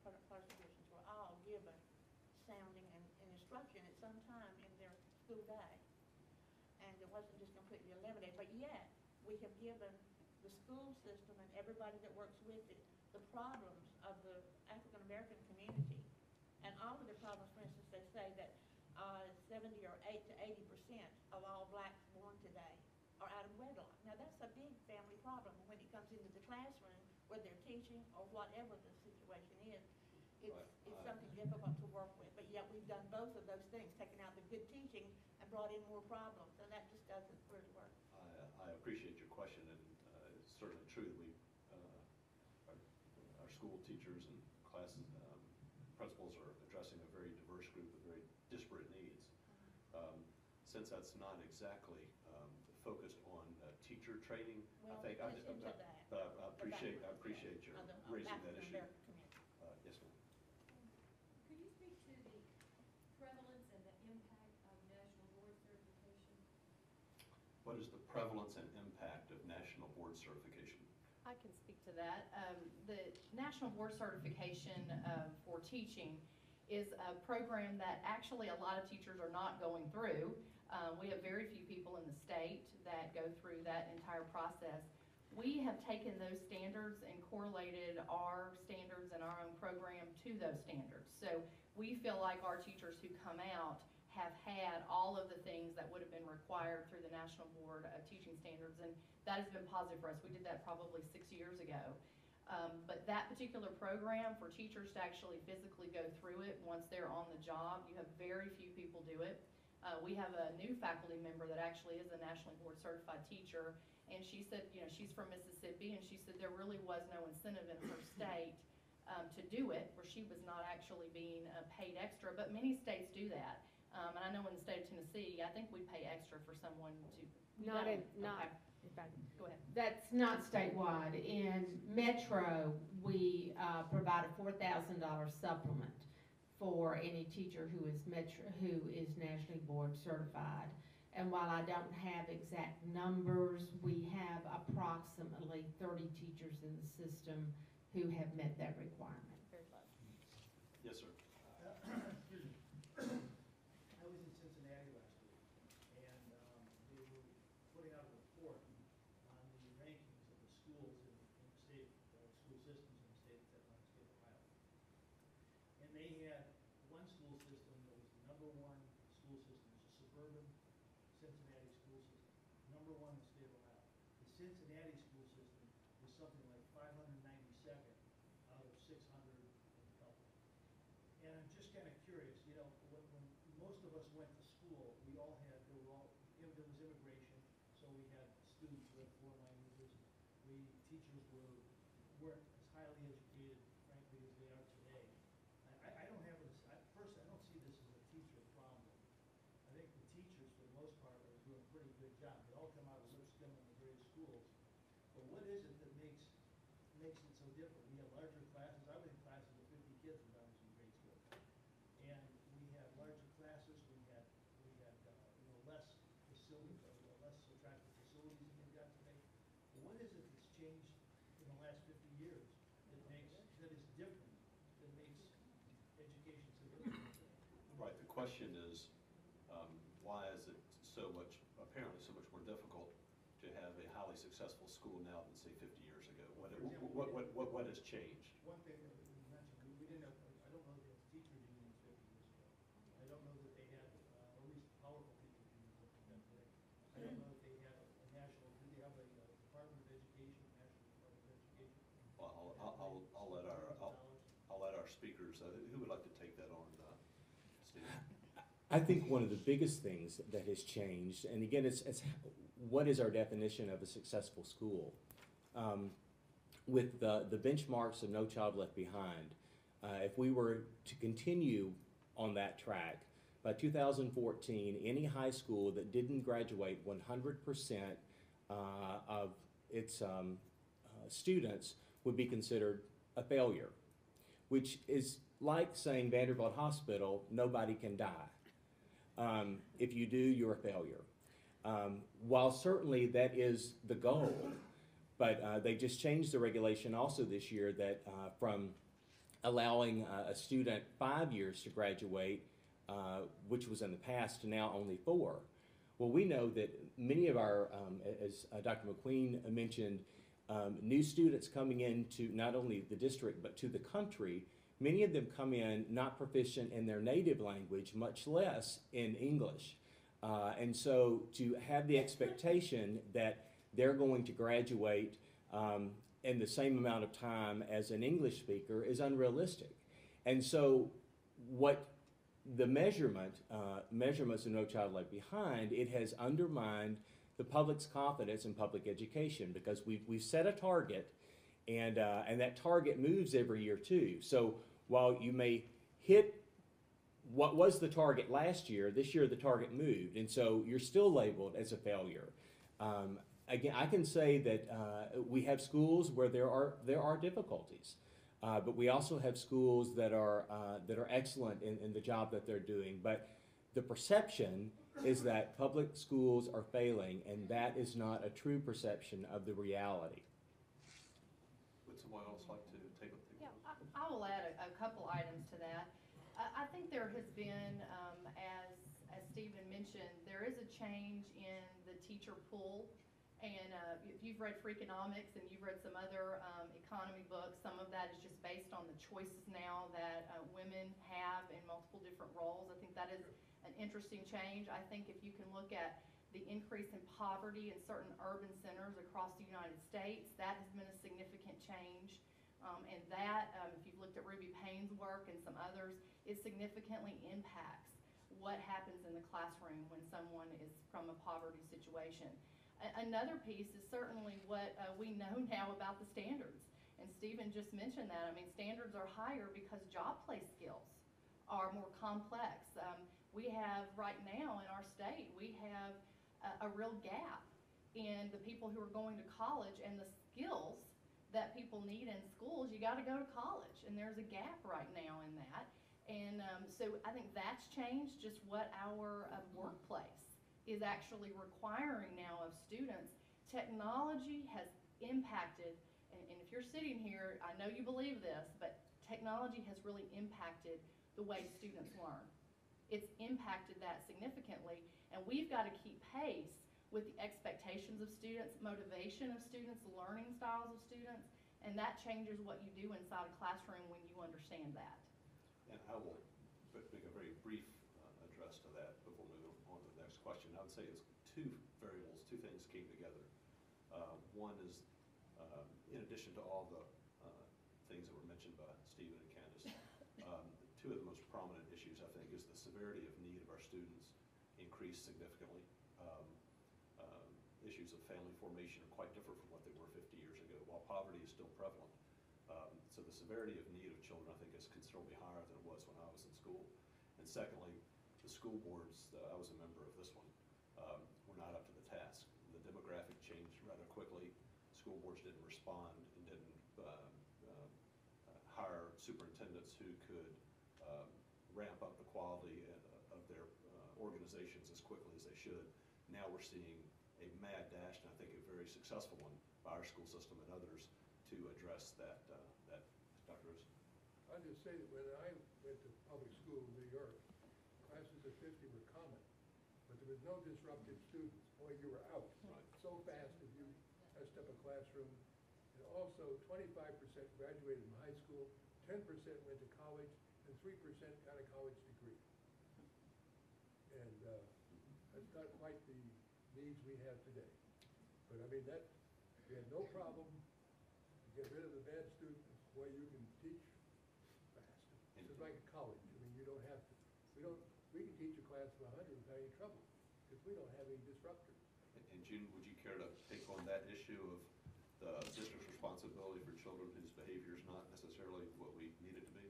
Protestant Christians, were all given sounding and instruction at some time in their school day. And it wasn't just completely eliminated, but yet we have given the school system and everybody that works with it the problems of the African American community. And all of the problems, for instance, they say that 70 or 8 to 80% of all blacks born today are out of wedlock. Now that's a big family problem when it comes into the classroom where they're teaching or whatever the situation is. it's something difficult to work with, but yet we've done both of those things, taken out the good teaching and brought in more problems, and that just doesn't really work. I appreciate your question, and it's certainly true that our school teachers and classes, principals are addressing a very diverse group of very disparate needs. Since that's not exactly focused on teacher training, Well, I think, it's into that. but I appreciate your raising that issue. Yes, ma'am. Could you speak to the prevalence and the impact of national board certification? What is the prevalence and impact of national board certification? I can speak to that. The National Board Certification for Teaching is a program that actually a lot of teachers are not going through. We have very few people in the state that go through that entire process. We have taken those standards and correlated our standards and our own program to those standards. So we feel like our teachers who come out have had all of the things that would have been required through the National Board of Teaching Standards, and that has been positive for us. We did that probably 6 years ago. But that particular program for teachers to actually physically go through it once they're on the job, you have very few people do it. We have a new faculty member that actually is a nationally board certified teacher, and she said, you know, she's from Mississippi, and she said there really was no incentive in her state to do it, where she was not actually being paid extra, but many states do that. And I know in the state of Tennessee, I think we pay extra for someone to. Not No? in, not, Okay. if I Go ahead. That's not statewide. In Metro, we provide a $4,000 supplement for any teacher who is nationally board certified. And while I don't have exact numbers, we have approximately 30 teachers in the system who have met that requirement. Very low. Yes, sir. Excuse me. I was in Cincinnati last week, and they were putting out a report on the rankings of the schools in the state, school systems in the state of Ohio. And they had one school system that was the #1 school system, it's a suburban Cincinnati school system, #1 in the state of Ohio. The Cincinnati school system was something like 592nd out of 600 in the country. And I'm just kind of curious, you know, when most of us went to school, we all had, there was immigration, so we had students who had 4 languages. Teachers weren't as highly educated, frankly, as they are today. I don't have this, personally, I don't see this as a teacher problem. I think the teachers, for the most part, are doing a pretty good job. They all come out of Lipscomb and the various schools. But what is it that makes it so different? We have larger classes. I was in classes with 50 kids when I was in grade school. And we have larger classes. We had less facilities, less attractive facilities than we've got today. But what is it that's changed in the last 50 years that is different, that makes education so different? Right, the question is, why is it apparently so much more difficult to have a highly successful school now than, say, 50 years ago? What has changed? One thing that we mentioned, we didn't have, I don't know that they had teachers unions 50 years ago. I don't know that they had, at least powerful teachers unions like that today. I don't know that they had a national, did they have a Department of Education, National Department of Education? Well, I'll let our speakers, who would like to take that on, Steve? I think one of the biggest things that has changed, and again, it's what is our definition of a successful school? With the benchmarks of No Child Left Behind, if we were to continue on that track, by 2014, any high school that didn't graduate 100% of its students would be considered a failure, which is like saying Vanderbilt Hospital, nobody can die. If you do, you're a failure. While certainly that is the goal, but they just changed the regulation also this year that from allowing a student 5 years to graduate, which was in the past, to now only 4. Well, we know that many of our, as Dr. McQueen mentioned, new students coming into not only the district but to the country, many of them come in not proficient in their native language, much less in English. And so to have the expectation that they're going to graduate in the same amount of time as an English speaker is unrealistic. And so what the measurements of No Child Left Behind, it has undermined the public's confidence in public education, because we've set a target, and that target moves every year too. So while you may hit what was the target last year, this year the target moved, and so you're still labeled as a failure. Again, I can say that we have schools where there are difficulties, but we also have schools that are excellent in the job that they're doing. But the perception is that public schools are failing, and that is not a true perception of the reality. Would someone else like to take up the? Yeah, I will add a couple items to that. I think there has been, as Stephen mentioned, there is a change in the teacher pool. And if you've read Freakonomics and you've read some other economy books, some of that is just based on the choices now that women have in multiple different roles. I think that is an interesting change. I think if you can look at the increase in poverty in certain urban centers across the United States, that has been a significant change. And that, if you've looked at Ruby Payne's work and some others, it significantly impacts what happens in the classroom when someone is from a poverty situation. Another piece is certainly what we know now about the standards. And Stephen just mentioned that. I mean, standards are higher because job place skills are more complex. We have right now in our state, we have a real gap in the people who are going to college and the skills that people need in schools. You got to go to college, and there's a gap right now in that. And so I think that's changed just what our workplace is actually requiring now of students. Technology has impacted, and if you're sitting here, I know you believe this, but technology has really impacted the way students learn. It's impacted that significantly, and we've got to keep pace with the expectations of students, motivation of students, learning styles of students, and that changes what you do inside a classroom when you understand that. And I will make a very brief address to that before we move on to the next question. I would say it's two variables, two things came together. One is, in addition to all the things that were mentioned by Stephen and Candace, two of the most prominent issues, I think, is the severity of need of our students increased significantly. Issues of family formation are quite different from what they were 50 years ago, while poverty is still prevalent. So the severity of need of children, I think, is considerably higher than it was when I was in school. And secondly, the school boards, I was a member of this one, were not up to the task. The demographic changed rather quickly. School boards didn't respond and didn't hire superintendents who could ramp up the quality of their organizations as quickly as they should. Now we're seeing a mad dash, and I think a very successful one by our school system and others to address that. Dr. Rose? I'll just say that when I went to public school in New York, classes of 50 were common, but there was no disruptive students. Boy, you were out so fast if you messed up a classroom. And also, 25% graduated from high school, 10% went to college, and 3% got a college degree. And that's not quite the needs we have today. But I mean, we had no problem to get rid of the bad students. Boy, you can teach fast. It's just like a college. I mean, you don't have to. We can teach a class of 100 without any trouble because we don't have any disruptors. And June, would you care to take on that issue of the district's responsibility for children whose behavior is not necessarily what we need it to be?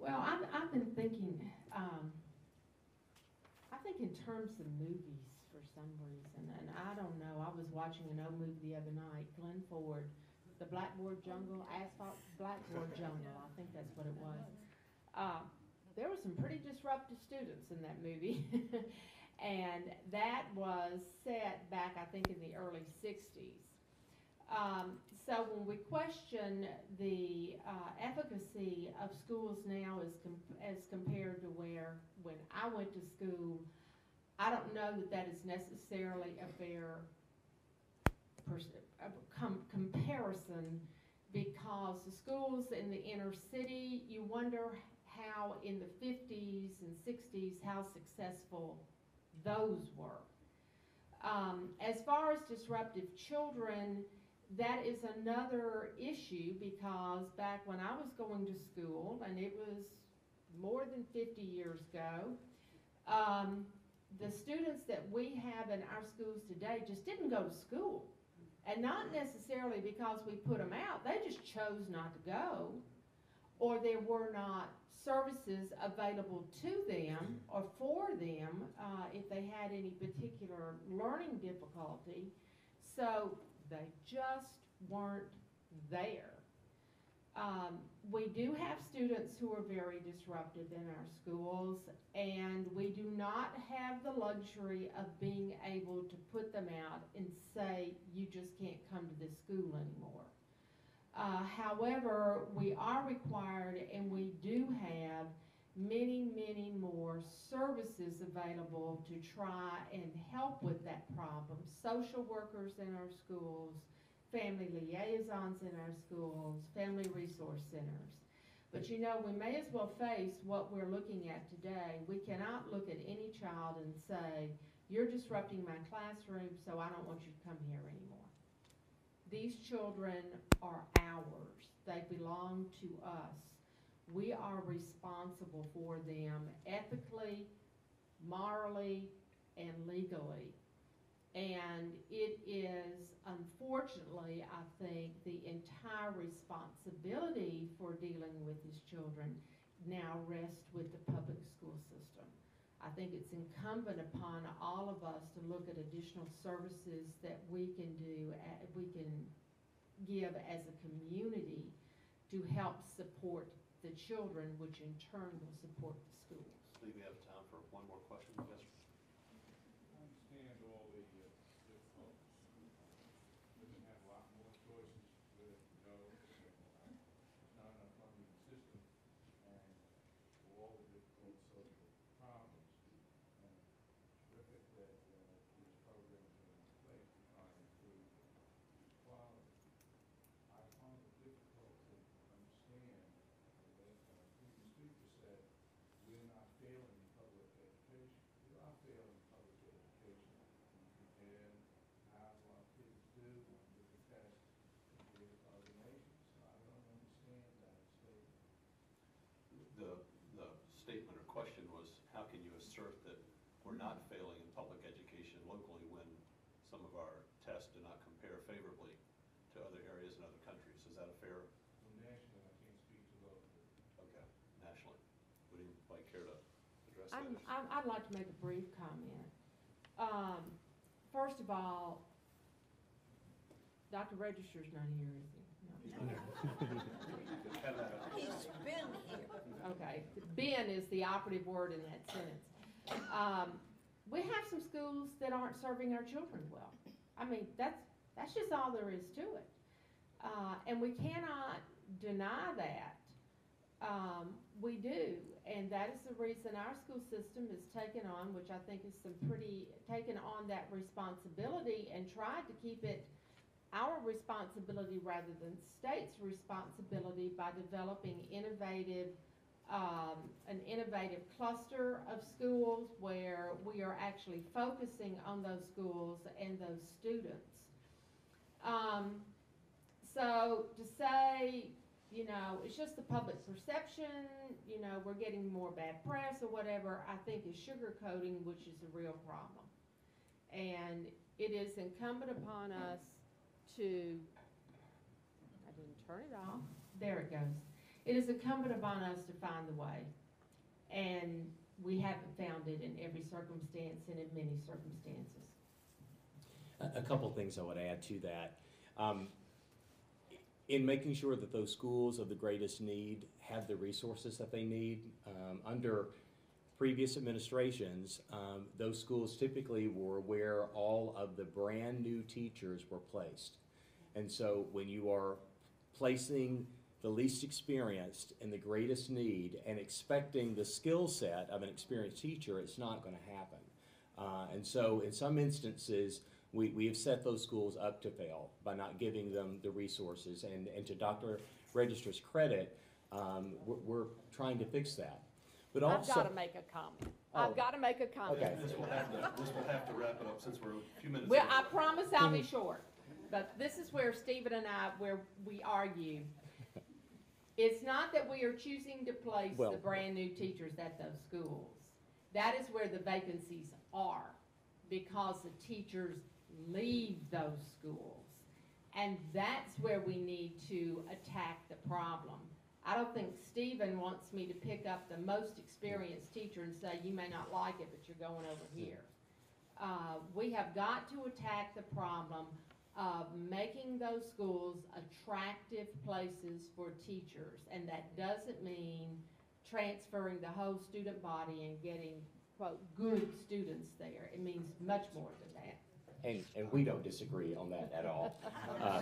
Well, I've been thinking, I think in terms of movies for some reason, and I don't know, I was watching an old movie the other night, Glenn Ford, The Blackboard Jungle, Asphalt Blackboard Jungle, I think that's what it was. There were some pretty disruptive students in that movie, and that was set back, I think, in the early 60s. So when we question the efficacy of schools now as compared to when I went to school, I don't know that is necessarily a fair comparison, because the schools in the inner city, you wonder how in the 50s and 60s, how successful those were. As far as disruptive children, that is another issue, because back when I was going to school, and it was more than 50 years ago. The students that we have in our schools today just didn't go to school. And not necessarily because we put them out, they just chose not to go, or there were not services available to them or for them if they had any particular learning difficulty. So they just weren't there. We do have students who are very disruptive in our schools, and we do not have the luxury of being able to put them out and say, you just can't come to this school anymore. However, we are required, and we do have many, many more services available to try and help with that problem. Social workers in our schools, family liaisons in our schools, family resource centers. But you know, we may as well face what we're looking at today. We cannot look at any child and say, you're disrupting my classroom, so I don't want you to come here anymore. These children are ours. They belong to us. We are responsible for them ethically, morally, and legally. And it is, unfortunately, I think, the entire responsibility for dealing with these children now rests with the public school system. I think it's incumbent upon all of us to look at additional services that we can do, we can give as a community to help support the children, which in turn will support the schools. I think we have time for one more question. Yes, sir. I understand all the difficulties. Women have a lot more choices where they can go. There's not enough money in the system, and for all the difficult social problems. And terrific that these programs are in place to try and improve quality. I find it difficult to understand that the speaker said we're not failing in public education. We are failing in public education. And how our kids do on different tests compared to other nations. I don't understand that statement. The statement or question was, how can you assert that we're not failing in public education locally when some of our tests do not compare favorably to other areas in other countries? Is that a fair? Well, nationally, I can't speak to locally. Okay, nationally. Would anybody care to address that issue? I'd like to make a brief comment. First of all, Dr. Register's not here, is he? No. He's been here. Okay, been is the operative word in that sentence. We have some schools that aren't serving our children well. I mean, that's just all there is to it. And we cannot deny that. We do, and that is the reason our school system has taken on, which I think is taken on that responsibility and tried to keep it our responsibility rather than state's responsibility by developing an innovative cluster of schools where we are actually focusing on those schools and those students. So to say, you know, it's just the public perception, you know, we're getting more bad press or whatever, I think is sugarcoating, which is a real problem. And it is incumbent upon us to, I didn't turn it off, there it goes. It is incumbent upon us to find the way. And we haven't found it in every circumstance and in many circumstances. A couple things I would add to that. In making sure that those schools of the greatest need have the resources that they need, under previous administrations, those schools typically were where all of the brand new teachers were placed. And so when you are placing the least experienced in the greatest need and expecting the skill set of an experienced teacher, it's not going to happen. And so in some instances, we have set those schools up to fail by not giving them the resources. And to Dr. Register's credit, we're trying to fix that. But also, I've got to make a comment. I've got to make a comment. Okay. This will have to wrap it up since we're a few minutes. Well, over. I promise I'll be short. But this is where Stephen and I, where we argue. It's not that we are choosing to place Well- the brand-new teachers at those schools. That is where the vacancies are, because the teachers leave those schools. And that's where we need to attack the problem. I don't think Stephen wants me to pick up the most experienced teacher and say, you may not like it, but you're going over here. We have got to attack the problem of making those schools attractive places for teachers. And that doesn't mean transferring the whole student body and getting, quote, good students there. It means much more than that. And we don't disagree on that at all.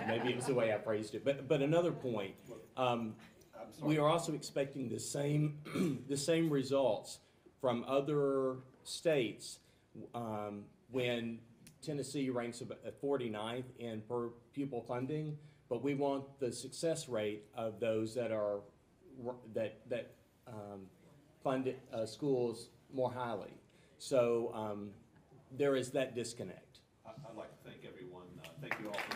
Maybe it was the way I phrased it. But another point, we are also expecting the same, the same results from other states when Tennessee ranks at 49th in per pupil funding, but we want the success rate of those that are, that fund schools more highly. So there is that disconnect. I'd like to thank everyone. Thank you all for